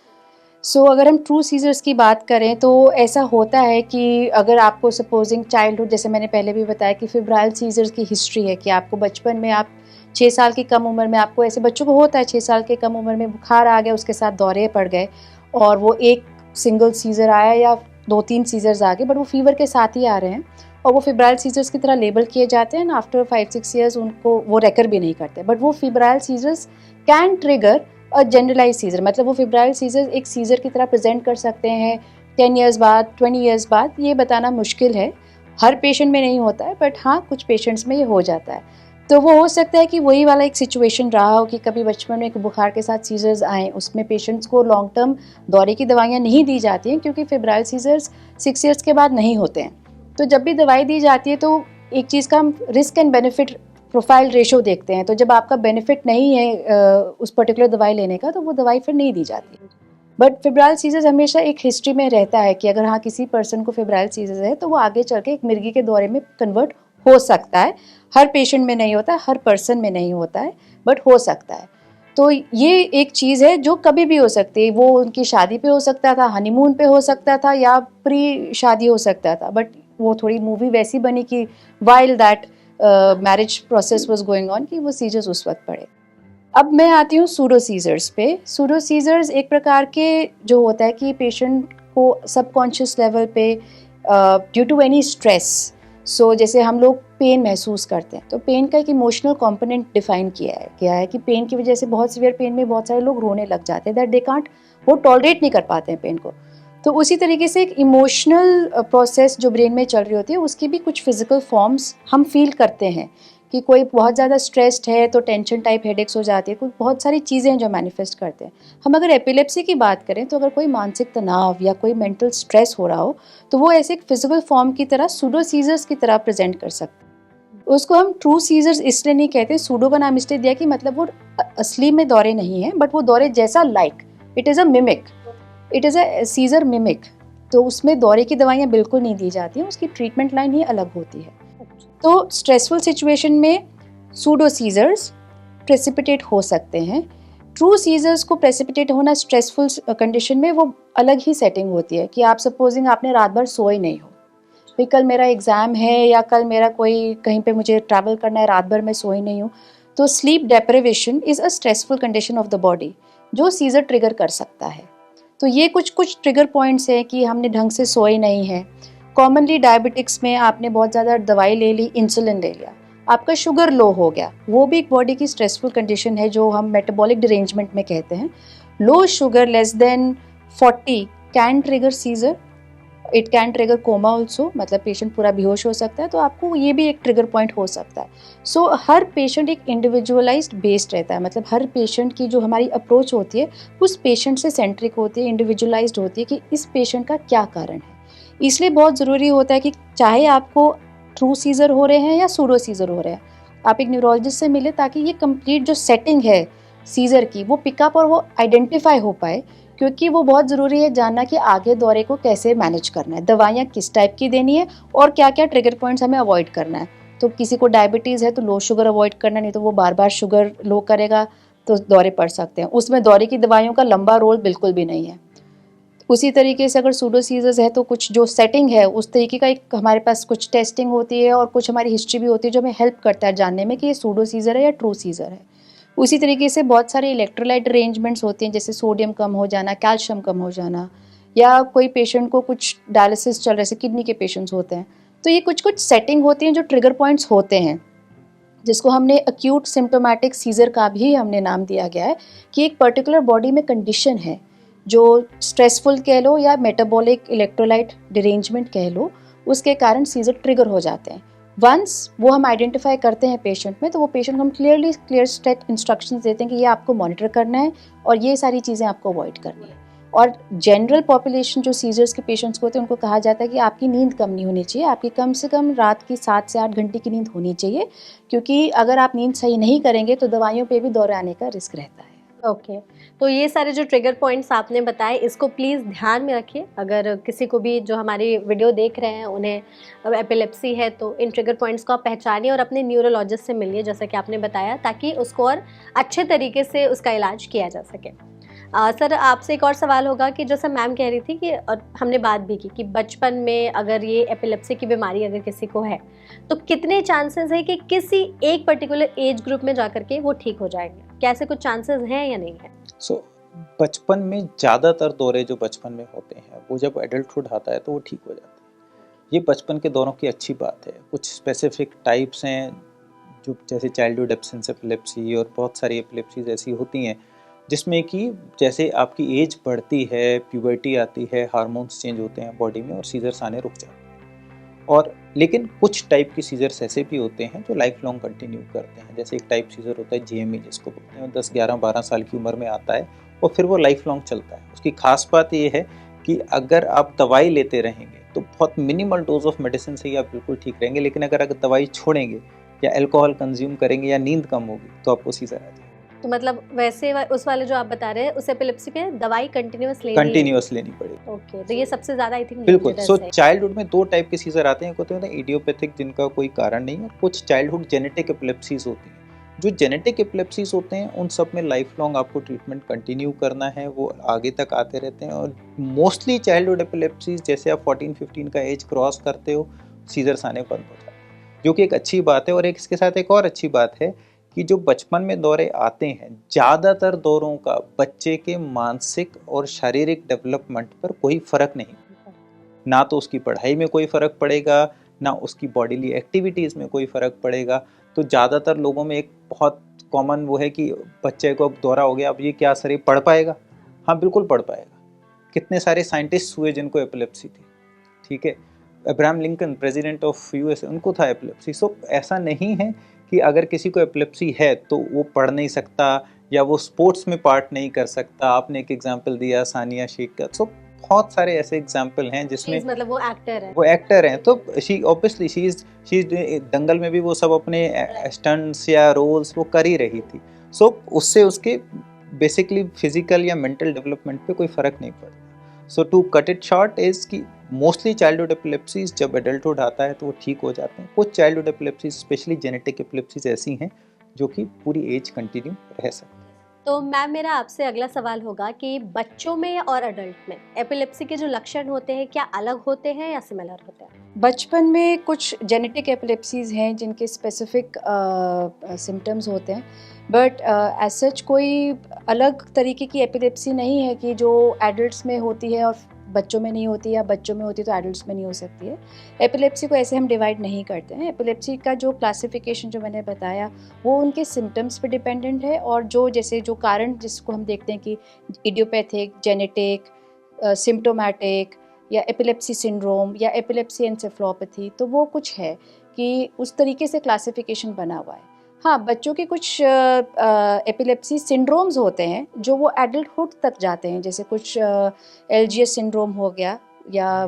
सो अगर हम ट्रू सीजर्स की बात करें तो ऐसा होता है कि अगर आपको सपोजिंग चाइल्डहुड, जैसे मैंने पहले भी बताया कि फेब्राइल सीजर्स की हिस्ट्री है कि आपको बचपन में, आप 6 साल की कम उम्र में, आपको ऐसे बच्चों को होता है 6 साल के कम उम्र में बुखार आ गया, उसके साथ दौरे पड़ गए और वो एक सिंगल सीजर आया या 2-3 सीजर्स आ गए, बट वो फीवर के साथ ही आ रहे हैं और वो फेब्राइल सीजर्स की तरह लेबल किए जाते हैं। आफ्टर 5-6 ईयर्स उनको वो रेकर भी नहीं करते, बट वो febrile seizures can trigger a generalize seizure. मतलब वो फेब्राइल सीजर एक सीजर की तरह प्रेजेंट कर सकते हैं 10 ईयर्स बाद, 20 ईयर्स बाद। ये बताना मुश्किल है, हर पेशेंट में नहीं होता है, बट हाँ कुछ पेशेंट्स में ये हो जाता है। तो वो हो सकता है कि वही वाला एक सिचुएशन रहा हो कि कभी बचपन में एक बुखार के साथ सीजर्स आए, उसमें पेशेंट्स को लॉन्ग टर्म दौरे की दवाइयाँ नहीं दी जाती हैं क्योंकि फेब्राइल सीजर्स 6 ईयर्स के बाद नहीं होते हैं। तो जब भी दवाई दी जाती है तो एक चीज़ का हम risk and benefit profile ratio देखते हैं। तो जब आपका बेनिफिट नहीं है उस पर्टिकुलर दवाई लेने का तो वो दवाई फिर नहीं दी जाती। बट फेब्राइल सीजर्स हमेशा एक हिस्ट्री में रहता है कि अगर हाँ किसी पर्सन को फेब्राइल सीजर्स है तो वो आगे चल के एक मिर्गी के दौरे में कन्वर्ट हो सकता है। हर पेशेंट में नहीं होता है, हर पर्सन में नहीं होता है, बट हो सकता है। तो ये एक चीज़ है जो कभी भी हो सकती है। वो उनकी शादी पे हो सकता था, हनीमून पे हो सकता था या प्री शादी हो सकता था, बट वो थोड़ी मूवी वैसी बनी कि while that marriage process was going on कि वो सीजर्स उस वक्त पड़े। अब मैं आती हूँ सूडो सीजर्स पे। सूडो सीजर्स एक प्रकार के जो होता है कि पेशेंट को सबकॉन्शियस लेवल पे ड्यू टू एनी स्ट्रेस, सो जैसे हम लोग पेन महसूस करते हैं तो पेन का एक इमोशनल कंपोनेंट डिफाइन किया है कि पेन की वजह से, बहुत सीवियर पेन में बहुत सारे लोग रोने लग जाते हैं, दैट दे कांट, वो टॉलरेट नहीं कर पाते हैं पेन को। तो उसी तरीके से एक इमोशनल प्रोसेस जो ब्रेन में चल रही होती है उसकी भी कुछ फिजिकल फॉर्म्स हम फील करते हैं कि कोई बहुत ज़्यादा स्ट्रेस्ड है तो टेंशन टाइप हेडेक्स हो जाती है, कुछ बहुत सारी चीज़ें हैं जो मैनिफेस्ट करते हैं। हम अगर एपिलेप्सी की बात करें तो अगर कोई मानसिक तनाव या कोई मेंटल स्ट्रेस हो रहा हो तो वो ऐसे एक फिजिकल फॉर्म की तरह सूडो सीजर्स की तरह प्रेजेंट कर सकते हैं। उसको हम ट्रू सीजर्स इसलिए नहीं कहते, सूडो का नाम इसलिए दिया कि मतलब वो असली में दौरे नहीं है, बट वो दौरे जैसा like, it is a mimic, it is a seizure mimic. तो उसमें दौरे की दवाइयाँ बिल्कुल नहीं दी जाती हैं, उसकी ट्रीटमेंट लाइन ही अलग होती है। तो स्ट्रेसफुल सिचुएशन में सूडो सीजर्स प्रेसिपिटेट हो सकते हैं। ट्रू सीजर्स को प्रेसिपिटेट होना स्ट्रेसफुल कंडीशन में वो अलग ही सेटिंग होती है कि आप सपोजिंग आपने रात भर सोए नहीं हो, भाई कल मेरा एग्ज़ाम है या कल मेरा कोई कहीं पे मुझे ट्रैवल करना है, रात भर मैं सोई नहीं हूँ, तो sleep deprivation is a stressful condition of the body जो सीजर ट्रिगर कर सकता है। तो ये कुछ ट्रिगर पॉइंट्स हैं कि हमने ढंग से सोए नहीं है। कॉमनली डायबिटिक्स में आपने बहुत ज़्यादा दवाई ले ली, इंसुलिन ले लिया, आपका शुगर लो हो गया, वो भी एक बॉडी की स्ट्रेसफुल कंडीशन है जो हम मेटाबॉलिक डिरेंजमेंट में कहते हैं। Low sugar less than 40 can trigger seizure, it can trigger coma also, मतलब पेशेंट पूरा बेहोश हो सकता है, तो आपको ये भी एक ट्रिगर पॉइंट हो सकता है। सो हर पेशेंट एक इंडिविजुअलाइज्ड बेस्ड रहता है, मतलब हर पेशेंट की जो हमारी अप्रोच होती है उस पेशेंट से सेंट्रिक होती है, इंडिविजुअलाइज्ड होती है कि इस पेशेंट का क्या कारण है। इसलिए बहुत ज़रूरी होता है कि चाहे आपको ट्रू सीजर हो रहे हैं या सूडो सीजर हो रहे हैं, आप एक न्यूरोलॉजिस्ट से मिले ताकि ये कंप्लीट जो सेटिंग है सीजर की वो पिकअप और वो आइडेंटिफाई हो पाए, क्योंकि वो बहुत ज़रूरी है जानना कि आगे दौरे को कैसे मैनेज करना है, दवाइयाँ किस टाइप की देनी है और क्या क्या ट्रिगर पॉइंट्स हमें अवॉइड करना है। तो किसी को डायबिटीज़ है तो लो शुगर अवॉइड करना, नहीं तो वो बार बार शुगर लो करेगा तो दौरे पड़ सकते हैं। उसमें दौरे की दवाइयों का लंबा रोल बिल्कुल भी नहीं है। उसी तरीके से अगर सूडो सीजर्स है तो कुछ जो सेटिंग है उस तरीके का एक हमारे पास कुछ टेस्टिंग होती है और कुछ हमारी हिस्ट्री भी होती है जो हमें हेल्प करता है जानने में कि ये सूडो सीजर है या ट्रू सीजर है। उसी तरीके से बहुत सारे इलेक्ट्रोलाइट अरेंजमेंट्स होते हैं, जैसे सोडियम कम हो जाना, कैल्शियम कम हो जाना, या कोई पेशेंट को कुछ डायलिसिस चल रहे से किडनी के पेशेंट्स होते हैं, तो ये कुछ कुछ सेटिंग होती हैं जो ट्रिगर पॉइंट्स होते हैं, जिसको हमने अक्यूट सिम्टोमेटिक सीजर का भी हमने नाम दिया गया है कि एक पर्टिकुलर बॉडी में कंडीशन है जो स्ट्रेसफुल कह लो या मेटाबॉलिक इलेक्ट्रोलाइट डिरेंजमेंट कह लो, उसके कारण सीजर ट्रिगर हो जाते हैं। वंस वो हम आइडेंटिफाई करते हैं पेशेंट में, तो वो पेशेंट को हम क्लियर स्ट्रेट इंस्ट्रक्शंस देते हैं कि ये आपको मॉनिटर करना है और ये सारी चीज़ें आपको अवॉइड करनी है। और जनरल पॉपुलेशन जो सीजर्स के पेशेंट्स को होते हैं उनको कहा जाता है कि आपकी नींद कम नहीं होनी चाहिए, आपकी कम से कम रात की 7 से 8 घंटे की नींद होनी चाहिए, क्योंकि अगर आप नींद सही नहीं करेंगे तो दवाइयों पे भी दौरे आने का रिस्क रहता है। ओके तो ये सारे जो ट्रिगर पॉइंट्स आपने बताए इसको प्लीज़ ध्यान में रखिए। अगर किसी को भी जो हमारी वीडियो देख रहे हैं उन्हें एपिलेप्सी है तो इन ट्रिगर पॉइंट्स को आप पहचानिए और अपने न्यूरोलॉजिस्ट से मिलिए, जैसा कि आपने बताया, ताकि उसको और अच्छे तरीके से उसका इलाज किया जा सके। सर आपसे एक और सवाल होगा कि जैसा मैम कह रही थी कि और हमने बात भी की कि बचपन में अगर ये एपिलेप्सी की बीमारी अगर किसी को है तो कितने चांसेस है कि किसी एक पर्टिकुलर एज ग्रुप में जाकर के वो ठीक हो जाएंगे, क्या ऐसे कुछ चांसेस हैं या नहीं है? बचपन में ज़्यादातर दौरे जो बचपन में होते हैं वो जब एडल्टहुड आता है तो वो ठीक हो जाते हैं। ये बचपन के दौरों की अच्छी बात है। कुछ स्पेसिफिक टाइप्स हैं जो जैसे चाइल्डहुड एब्सेंस एपिलेप्सी और बहुत सारी एपिलेप्सीज ऐसी होती हैं जिसमें कि जैसे आपकी एज बढ़ती है, प्यूबर्टी आती है, हार्मोन्स चेंज होते हैं बॉडी में और सीजर्स आने रुक जाते हैं। और लेकिन कुछ टाइप की सीजर्स ऐसे भी होते हैं जो लाइफ लॉन्ग कंटिन्यू करते हैं। जैसे एक टाइप सीजर होता है GME जिसको बोलते हैं, 10, 11, 12 साल की उम्र में आता है और फिर वो लाइफ लॉन्ग चलता है। उसकी खास बात ये है कि अगर आप दवाई लेते रहेंगे तो बहुत मिनिमल डोज ऑफ मेडिसिन से ही आप बिल्कुल ठीक रहेंगे, लेकिन अगर दवाई छोड़ेंगे या अल्कोहल कंज्यूम करेंगे या नींद कम होगी तो आपको सीजर आ जाएगा। तो मतलब वैसे उस वाले जो आप बता रहे हैं उस एपिलेप्सी पे दवाई कंटिन्यूअस लेनी पड़ेगी। ओके तो ये सबसे ज़्यादा आई थिंक बिल्कुल। सो चाइल्डहुड में 2 टाइप के सीजर आते हैं, होते हैं इडियोपैथिक जिनका कोई कारण नहीं है, और कुछ चाइल्डहुड जेनेटिक एपिलेप्सीज होती हैं। जो जेनेटिक एपिलेप्सीज होते हैं उन सब में लाइफ लॉन्ग आपको ट्रीटमेंट कंटिन्यू करना है, वो आगे तक आते रहते हैं। और मोस्टली चाइल्डहुड एपिलेप्सीज जैसे आप 14-15 का एज क्रॉस करते हो सीजर्स आने बंद हो जाते हैं, जो कि एक अच्छी बात है। और एक इसके साथ एक और अच्छी बात है कि जो बचपन में दौरे आते हैं, ज़्यादातर दौरों का बच्चे के मानसिक और शारीरिक डेवलपमेंट पर कोई फ़र्क नहीं, ना तो उसकी पढ़ाई में कोई फ़र्क पड़ेगा, ना उसकी बॉडीली एक्टिविटीज़ में कोई फ़र्क पड़ेगा। तो ज़्यादातर लोगों में एक बहुत कॉमन वो है कि बच्चे को अब दौरा हो गया, अब ये क्या सर पढ़ पाएगा? हाँ बिल्कुल पढ़ पाएगा। कितने सारे साइंटिस्ट हुए जिनको एपिलेप्सी थी, ठीक है। Abraham Lincoln president of USA, उनको था एपिलेप्सी। सो ऐसा नहीं है कि अगर किसी को एपिलेप्सी है तो वो पढ़ नहीं सकता या वो स्पोर्ट्स में पार्ट नहीं कर सकता। आपने एक एग्जांपल दिया सानिया शेख का, सो बहुत सारे ऐसे एग्जांपल हैं जिसमें मतलब वो एक्टर हैं। तो शी ऑब्वियसली शी इज दंगल में भी वो सब अपने स्टंट्स या रोल्स वो कर ही रही थी। सो उससे उसके बेसिकली फिजिकल या मेंटल डेवलपमेंट पे कोई फ़र्क नहीं पड़ता। So to cut it short is कि मोस्टली चाइल्डहुड एपिलेप्सीज जब एडल्टहुड आता है तो वो ठीक हो जाते हैं। कुछ childhood epilepsies specially genetic epilepsies ऐसी हैं जो कि पूरी एज कंटिन्यू रह सकती है। तो मैम मेरा आपसे अगला सवाल होगा कि बच्चों में और एडल्ट में एपिलेप्सी के जो लक्षण होते हैं क्या अलग होते हैं या सिमिलर होते हैं? बचपन में कुछ जेनेटिक एपिलेप्सीज हैं जिनके स्पेसिफिक सिम्टम्स होते हैं, बट एज सच कोई अलग तरीके की एपिलेप्सी नहीं है कि जो एडल्ट्स में होती है और बच्चों में नहीं होती, या बच्चों में होती तो एडल्ट्स में नहीं हो सकती है। एपिलेप्सी को ऐसे हम डिवाइड नहीं करते हैं। एपिलेप्सी का जो क्लासिफिकेशन जो मैंने बताया वो उनके सिम्टम्स पे डिपेंडेंट है, और जो कारण जिसको हम देखते हैं कि इडियोपैथिक, जेनेटिक, सिम्प्टोमेटिक या एपिलेप्सी सिंड्रोम या एपिलेप्सी एन्सेफेलोपैथी, तो वो कुछ है कि उस तरीके से क्लासिफिकेशन बना हुआ है। हाँ, बच्चों के कुछ एपिलेप्सी सिंड्रोम्स होते हैं जो वो एडल्टहुड तक जाते हैं, जैसे कुछ LGS सिंड्रोम हो गया या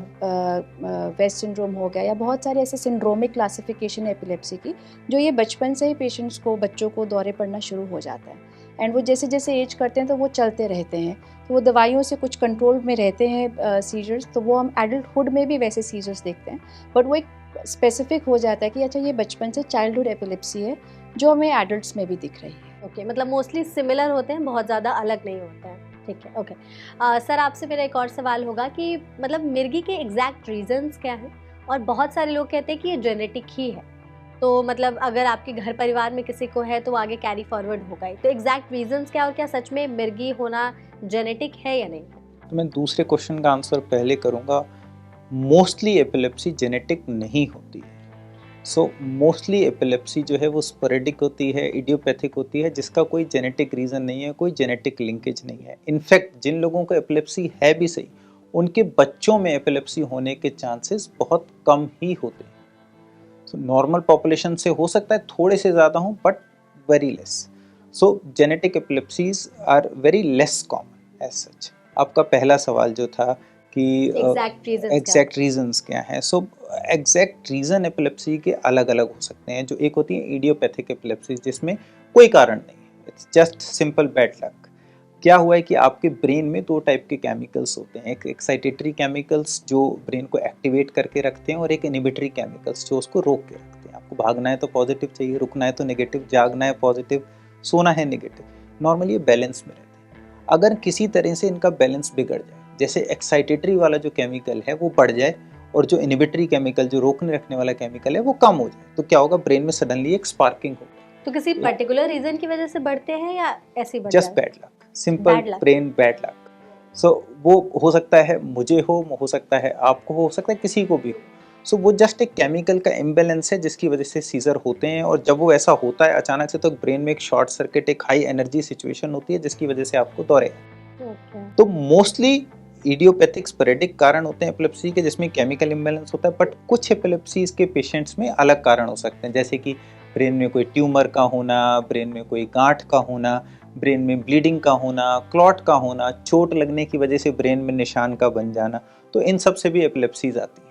वेस्ट सिंड्रोम हो गया, या बहुत सारे ऐसे सिंड्रोमिक क्लासिफिकेशन है एपिलेप्सी की, जो ये बचपन से ही बच्चों को दौरे पड़ना शुरू हो जाता है। एंड वो जैसे जैसे एज करते हैं तो वो चलते रहते हैं, तो वो दवाइयों से कुछ कंट्रोल में रहते हैं सीजर्स, तो वो हम एडल्टहुड में भी वैसे सीजर्स देखते हैं। बट वो एक स्पेसिफिक हो जाता है कि अच्छा ये बचपन से चाइल्डहुड एपिलेप्सी है जो हमें एडल्ट्स में भी दिख रही है। ओके, मतलब मोस्टली सिमिलर होते हैं, बहुत ज़्यादा अलग नहीं होते हैं। ठीक है, ओके। सर आपसे मेरा एक और सवाल होगा कि मतलब मिर्गी के एग्जैक्ट रीजंस क्या हैं? और बहुत सारे लोग कहते हैं कि ये जेनेटिक ही है, तो मतलब अगर आपके घर परिवार में किसी को है तो वो आगे कैरी फॉरवर्ड होगा ही, तो एग्जैक्ट रीजंस क्या, और क्या सच में मिर्गी होना जेनेटिक है या नहीं? तो मैं दूसरे क्वेश्चन का आंसर पहले करूँगा। मोस्टली एपिलेप्सी जेनेटिक नहीं होती है। सो मोस्टली एपिलेप्सी जो है वो स्पोरेडिक होती है, इडियोपैथिक होती है, जिसका कोई जेनेटिक रीज़न नहीं है, कोई जेनेटिक लिंकेज नहीं है। इनफैक्ट जिन लोगों को एपिलेप्सी है भी सही, उनके बच्चों में एपिलेप्सी होने के चांसेस बहुत कम ही होते हैं। सो नॉर्मल पॉपुलेशन से हो सकता है थोड़े से ज़्यादा हों, but very less. So genetic epilepsies are very less common as such. आपका पहला सवाल जो था कि एग्जैक्ट रीजंस क्या है, सो एग्जैक्ट रीजन एपिलेप्सी के अलग अलग हो सकते हैं। जो एक होती है इडियोपैथिक एपिलेप्सी, जिसमें कोई कारण नहीं है, it's just simple bad luck. क्या हुआ है कि आपके ब्रेन में दो टाइप के केमिकल्स होते हैं, एक एक्साइटेटरी केमिकल्स जो ब्रेन को एक्टिवेट करके रखते हैं, और एक इनिबिटरी केमिकल्स जो उसको रोक के रखते हैं। आपको भागना है तो पॉजिटिव चाहिए, रुकना है तो नेगेटिव, जागना है पॉजिटिव, सोना है नेगेटिव। नॉर्मली ये बैलेंस में रहते हैं। अगर किसी तरह से इनका बैलेंस बिगड़ जाए, जैसे एक्साइटेटरी वाला जो केमिकल है वो बढ़ जाए और जो इनिबिटरी केमिकल, जो रोकने रखने वाला केमिकल है, वो कम हो जाए, तो क्या होगा, ब्रेन में सडनली एक स्पार्किंग होगा। तो किसी पर्टिकुलर रीजन की वजह से बढ़ते हैं या ऐसे ही बढ़ just bad luck, simple brain bad luck. So वो हो सकता है मुझे हो सकता है आपको हो सकता है किसी को भी हो। सो वो जस्ट एक केमिकल का इम्बैलेंस है जिसकी वजह से सीजर होते हैं, और जब वो ऐसा होता है अचानक से, तो ब्रेन में एक शॉर्ट सर्किट, एक हाई एनर्जी सिचुएशन होती है जिसकी वजह से आपको दौरे। तो मोस्टली इडियोपैथिक स्पोरेडिक कारण होते हैं एपिलेप्सी के, जिसमें केमिकल इम्बैलेंस होता है, बट कुछ एपिलेप्सीज के पेशेंट्स में अलग कारण हो सकते हैं, जैसे कि ब्रेन में कोई ट्यूमर का होना, ब्रेन में कोई गांठ का होना, ब्रेन में ब्लीडिंग का होना, क्लॉट का होना, चोट लगने की वजह से ब्रेन में निशान का बन जाना, तो इन सब से भी एपिलेप्सीज आती है।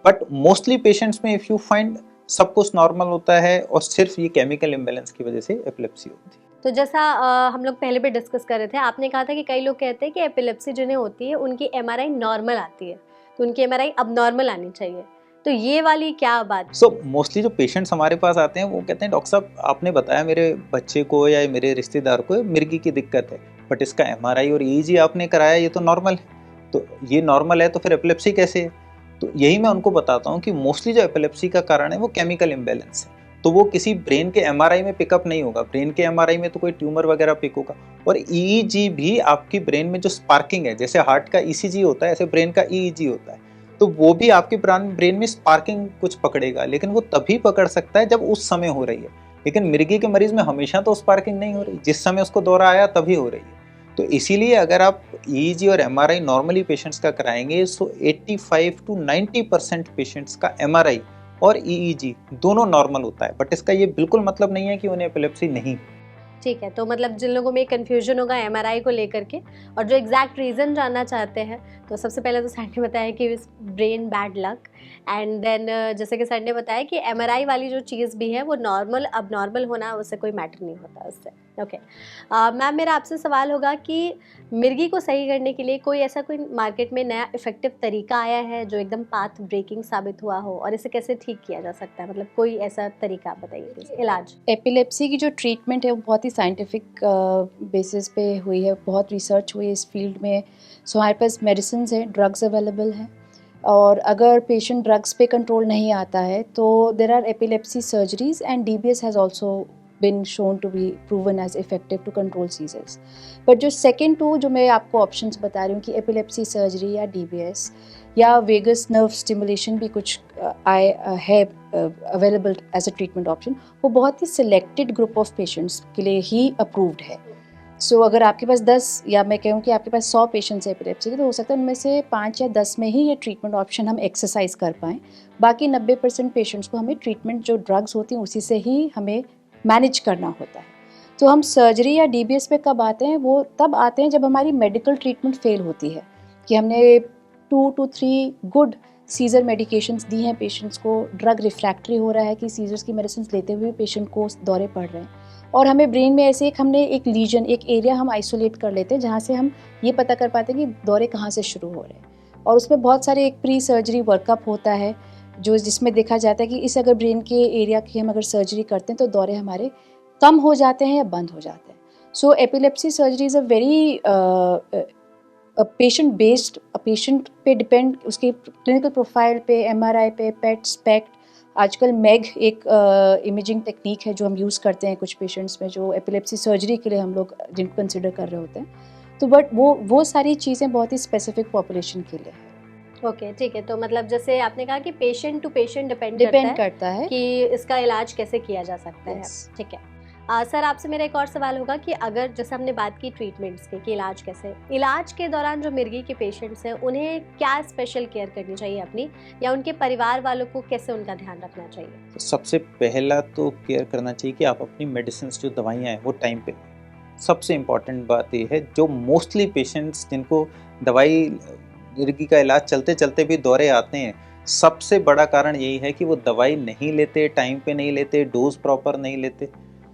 बट मोस्टली पेशेंट्स में इफ़ यू फाइंड सब कुछ नॉर्मल होता है और सिर्फ ये केमिकल इम्बैलेंस की वजह से एपिलेप्सी होती है। तो जैसा हम लोग पहले भी डिस्कस कर रहे थे, आपने कहा था कि कई लोग कहते हैं कि एपिलेप्सी जिन्हें होती है उनकी एमआरआई नॉर्मल आती है, तो उनकी एमआरआई अबनॉर्मल आनी चाहिए, तो ये वाली क्या बात? मोस्टली जो पेशेंट्स हमारे पास आते हैं वो कहते हैं, डॉक्टर साहब आपने बताया मेरे बच्चे को या मेरे रिश्तेदार को मिर्गी की दिक्कत है, बट इसका एमआरआई और ईईजी आपने कराया, ये तो नॉर्मल है, तो ये नॉर्मल है तो फिर एपिलेप्सी कैसे है? तो यही मैं उनको बताता हूँ कि मोस्टली जो एपिलेप्सी का कारण है वो केमिकल इम्बैलेंस है, तो वो किसी ब्रेन के एमआरआई में पिकअप नहीं होगा। ब्रेन के एमआरआई में तो कोई ट्यूमर वगैरह पिक होगा, और ईईजी भी आपकी ब्रेन में जो स्पार्किंग है, जैसे हार्ट का ईसीजी होता है, ऐसे ब्रेन का ईईजी होता है, तो वो भी आपके ब्रेन में स्पार्किंग कुछ पकड़ेगा, लेकिन वो तभी पकड़ सकता है जब उस समय हो रही है। लेकिन मिर्गी के मरीज में हमेशा तो स्पार्किंग नहीं हो रही, जिस समय उसको दौरा आया तभी हो रही है। तो इसीलिए अगर आप ईईजी और एमआरआई नॉर्मली पेशेंट्स का कराएंगे, सो 85 to 90% पेशेंट्स का एमआरआई और ईईजी दोनों नॉर्मल होता है, बट इसका ये बिल्कुल मतलब नहीं है कि उन्हें एपिलेप्सी नहीं। ठीक है, तो मतलब जिन लोगों में कंफ्यूजन होगा एमआरआई को लेकर के, और जो एग्जैक्ट रीज़न जानना चाहते हैं, तो सबसे पहले तो सर ने बताया कि brain bad luck, and then जैसे कि सर ने बताया कि एमआरआई वाली जो चीज़ भी है वो नॉर्मल अब नॉर्मल होना, उससे कोई मैटर नहीं होता उससे। ओके मैम, मेरा आपसे सवाल होगा कि मिर्गी को सही करने के लिए कोई ऐसा कोई मार्केट में नया इफेक्टिव तरीका आया है जो एकदम पाथ ब्रेकिंग साबित हुआ हो, और इसे कैसे ठीक किया जा सकता है, मतलब कोई ऐसा तरीका आप बताइए इलाज? एपिलेप्सी की जो ट्रीटमेंट है वो बहुत ही साइंटिफिक बेसिस पे हुई है, बहुत रिसर्च हुई है इस फील्ड में। सो हमारे पास मेडिसिन है, ड्रग्स अवेलेबल हैं, और अगर पेशेंट ड्रग्स पे कंट्रोल नहीं आता है तो there are epilepsy surgeries, and DBS has also been shown to be proven as effective to control seizures. But जो second two जो मैं आपको options बता रही हूँ कि epilepsy surgery या DBS या vagus nerve stimulation भी कुछ है available as a treatment option, वो बहुत ही selected group of patients के लिए ही approved है। So अगर आपके पास 10 या मैं कहूँ कि आपके पास 100 पेशेंट्स है एपिलेप्सी के, तो हो सकता है उनमें से 5 या 10 में ही ये ट्रीटमेंट ऑप्शन हम एक्सरसाइज कर पाएँ, बाकी 90% पेशेंट्स को हमें ट्रीटमेंट जो ड्रग्स होती हैं उसी से ही हमें मैनेज करना होता है। तो हम सर्जरी या DBS पे कब आते हैं, वो तब आते हैं जब हमारी मेडिकल ट्रीटमेंट फेल होती है, कि हमने 2 to 3 गुड सीजर मेडिकेशंस दी हैं पेशेंट्स को, ड्रग रिफ्रैक्टरी हो रहा है कि सीजर्स की मेडिसिन लेते हुए पेशेंट को दौरे पड़ रहे हैं, और हमें ब्रेन में ऐसे हमने एक लीजन, एक एरिया हम आइसोलेट कर लेते हैं जहाँ से हम ये पता कर पाते हैं कि दौरे कहाँ से शुरू हो रहे हैं, और उसमें बहुत सारे एक प्री सर्जरी वर्कअप होता है जिसमें देखा जाता है कि इस अगर ब्रेन के एरिया की हम अगर सर्जरी करते हैं तो दौरे हमारे कम हो जाते हैं या बंद हो जाते हैं। So epilepsy surgery is a very patient based, patient पे डिपेंड, उसके क्लिनिकल प्रोफाइल पे, MRI पे, पेट स्पेक्ट, आजकल MEG एक इमेजिंग टेक्निक है जो हम यूज़ करते हैं कुछ पेशेंट्स में जो एपिलेप्सी सर्जरी के लिए हम लोग जिनको कंसिडर कर रहे होते हैं। तो बट वो सारी चीज़ें बहुत ही स्पेसिफिक पॉपुलेशन के लिए है। ओके, ठीक है। तो मतलब जैसे आपने कहा कि पेशेंट टू पेशेंट डिपेंड करता है कि इसका इलाज कैसे किया जा सकता है। ठीक है। सर, आपसे मेरा एक और सवाल होगा कि अगर जैसे हमने बात की ट्रीटमेंट्स की कि इलाज कैसे, इलाज के दौरान जो मिर्गी के पेशेंट्स हैं उन्हें क्या स्पेशल केयर करनी चाहिए अपनी, या उनके परिवार वालों को कैसे उनका ध्यान रखना चाहिए? तो सबसे पहला तो केयर करना चाहिए कि आप अपनी मेडिसिन जो दवाइयाँ हैं वो टाइम पे। सबसे इम्पॉर्टेंट बात ये है, जो मोस्टली पेशेंट्स जिनको दवाई मिर्गी का इलाज चलते चलते भी दौरे आते हैं, सबसे बड़ा कारण यही है कि वो दवाई नहीं लेते, टाइम पे नहीं लेते, डोज प्रॉपर नहीं लेते।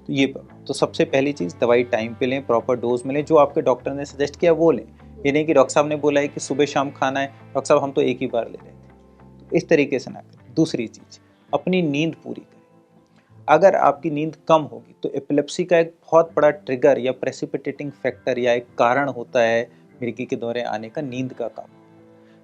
तो ये तो सबसे पहली चीज़, दवाई टाइम पे लें, प्रॉपर डोज में लें, जो आपके डॉक्टर ने सजेस्ट किया वो लें। ये नहीं कि डॉक्टर साहब ने बोला है कि सुबह शाम खाना है, डॉक्टर साहब हम तो एक ही बार ले रहे थे, तो इस तरीके से ना करें। दूसरी चीज़, अपनी नींद पूरी करें। अगर आपकी नींद कम होगी तो एपिलेप्सी का एक बहुत बड़ा ट्रिगर या प्रेसिपिटेटिंग फैक्टर या एक कारण होता है मिर्गी के दौरे आने का, नींद का कम।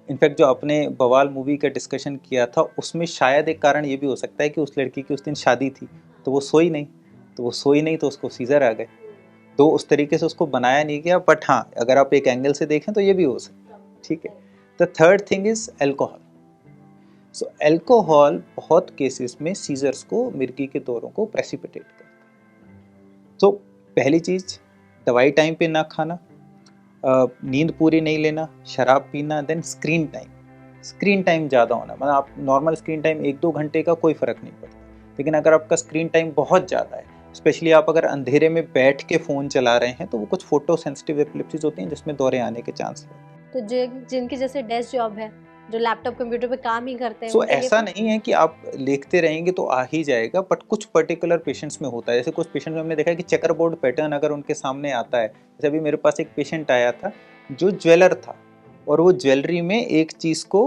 इनफैक्ट जो अपने बवाल मूवी का डिस्कशन किया था उसमें शायद एक कारण ये भी हो सकता है कि उस लड़की की उस दिन शादी थी तो वो सोई नहीं, तो उसको सीजर आ गए, तो उस तरीके से उसको बनाया नहीं गया। बट हाँ, अगर आप एक एंगल से देखें तो ये भी हो सकता है। ठीक है। The third thing is alcohol. So alcohol बहुत केसेस में सीजर्स को, मिर्गी के दौरों को प्रेसिपिटेट करता है। तो पहली चीज, दवाई टाइम पे ना खाना, नींद पूरी नहीं लेना, शराब पीना, देन स्क्रीन टाइम ज़्यादा होना। मतलब आप नॉर्मल स्क्रीन टाइम 1-2 घंटे का कोई फ़र्क नहीं पड़ता, लेकिन अगर आपका स्क्रीन टाइम बहुत ज़्यादा है, स्पेशली आप अगर अंधेरे में बैठ के फ़ोन चला रहे हैं, तो वो कुछ फोटो सेंसिटिव एपिलेप्सीज होती हैं जिसमें दौरे आने के चांस रहते हैं। तो जिनकी जैसे डेस्क जॉब है, जो लैपटॉप कंप्यूटर पे काम ही करते हैं, सो ऐसा नहीं है कि आप लिखते रहेंगे तो आ ही जाएगा, बट कुछ पर्टिकुलर पेशेंट्स में होता है। जैसे कुछ पेशेंट्स में हमने देखा है कि चेकर बोर्ड पैटर्न अगर उनके सामने आता है, जैसे अभी मेरे पास एक पेशेंट आया था जो ज्वेलर था और वो ज्वेलरी में एक चीज़ को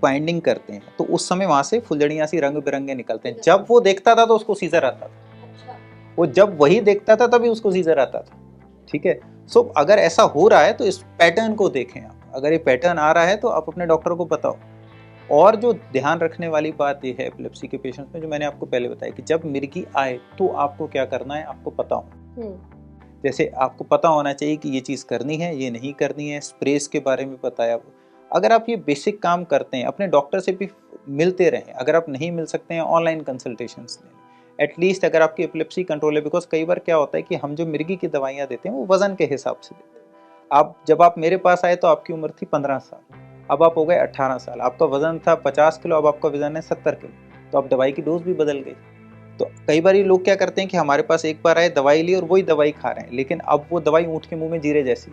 बाइंडिंग करते हैं, तो उस समय वहाँ से फुलझड़ियाँ सी रंग बिरंगे निकलते हैं। जब वो देखता था तो उसको सीजर आता था, वो जब वही देखता था तभी उसको सीजर आता था। ठीक है। सो अगर ऐसा हो रहा है तो इस पैटर्न को देखें आप, अगर ये पैटर्न आ रहा है तो आप अपने डॉक्टर को बताओ। और जो ध्यान रखने वाली बात ये है एपिलेप्सी के पेशेंट्स में, जो मैंने आपको पहले बताया कि जब मिर्गी आए तो आपको क्या करना है आपको पता हो। जैसे आपको पता होना चाहिए कि ये चीज़ करनी है, ये नहीं करनी है, स्प्रेस के बारे में बताया वो। अगर आप ये बेसिक काम करते हैं, अपने डॉक्टर से भी मिलते रहें, अगर आप नहीं मिल सकते हैं ऑनलाइन कंसल्टेशंस लें। एटलीस्ट अगर आपकी एपिलेप्सी कंट्रोल है, बिकॉज कई बार क्या होता है कि हम जो मिर्गी की दवाइयाँ देते हैं वो वजन के हिसाब से देते हैं। जब आप मेरे पास आए तो आपकी उम्र थी 15 साल, अब आप हो गए 18 साल, आपका वजन था 50 किलो, अब आपका वजन है 70 किलो, तो अब दवाई की डोज भी बदल गई। तो कई बार ये लोग क्या करते हैं कि हमारे पास एक बार आए, दवाई ली और वही दवाई खा रहे हैं, लेकिन अब वो दवाई ऊँट के मुंह में जीरे जैसी,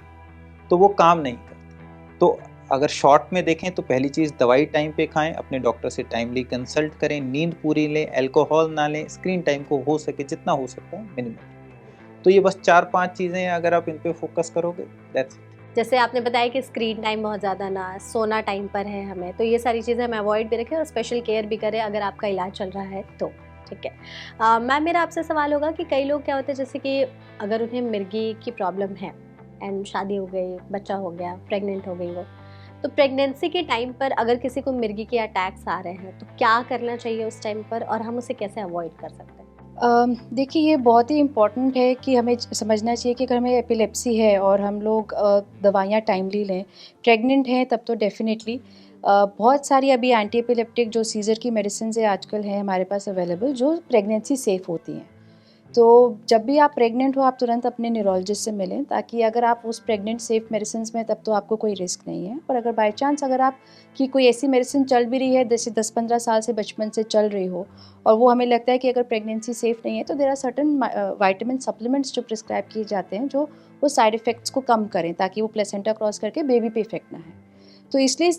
तो वो काम नहीं करती। तो अगर शॉर्ट में देखें तो पहली चीज़, दवाई टाइम पे खाएं, अपने डॉक्टर से टाइमली कंसल्ट करें, नींद पूरी लें, अल्कोहल ना लें, स्क्रीन टाइम को हो सके जितना हो सकता है मिनिमम। तो ये बस 4-5 चीज़ें हैं, अगर आप इन पे फोकस करोगे, दैट्स इट। जैसे आपने बताया कि स्क्रीन टाइम बहुत ज़्यादा ना, सोना टाइम पर है हमें, तो ये सारी चीज़ें हम अवॉइड भी रखें और स्पेशल केयर भी करें अगर आपका इलाज चल रहा है तो। ठीक है। मैम, मेरा आपसे सवाल होगा कि कई लोग क्या होते हैं, जैसे कि अगर उन्हें मिर्गी की प्रॉब्लम है एंड शादी हो गई, बच्चा हो गया, प्रेग्नेंट हो गई वो, तो प्रेगनेंसी के टाइम पर अगर किसी को मिर्गी के अटैक्स आ रहे हैं तो क्या करना चाहिए उस टाइम पर, और हम उसे कैसे अवॉइड कर सकते हैं? देखिए, ये बहुत ही इम्पॉर्टेंट है कि हमें समझना चाहिए कि अगर हमें एपिलेप्सी है और हम लोग दवाइयाँ टाइमली लें, प्रेग्नेंट हैं तब तो डेफिनेटली बहुत सारी अभी एंटी एपिलेप्टिक जो सीजर की मेडिसिन है आजकल हैं हमारे पास अवेलेबल, जो प्रेगनेंसी सेफ़ होती हैं। तो जब भी आप प्रेग्नेंट हो आप तुरंत अपने न्यूरोलॉजिस्ट से मिलें, ताकि अगर आप उस प्रेग्नेंट सेफ मेडिसिन में तब तो आपको कोई रिस्क नहीं है। पर अगर बाय चांस अगर आप की कोई ऐसी मेडिसिन चल भी रही है जैसे 10-15 साल से बचपन से चल रही हो और वो हमें लगता है कि अगर प्रेगनेंसी सेफ़ नहीं है, तो there are certain vitamin supplements जो प्रिस्क्राइब किए जाते हैं जो वो साइड इफ़ेक्ट्स को कम करें, ताकि वो प्लेसेंटा क्रॉस करके बेबी पे इफेक्ट ना है। तो इसलिए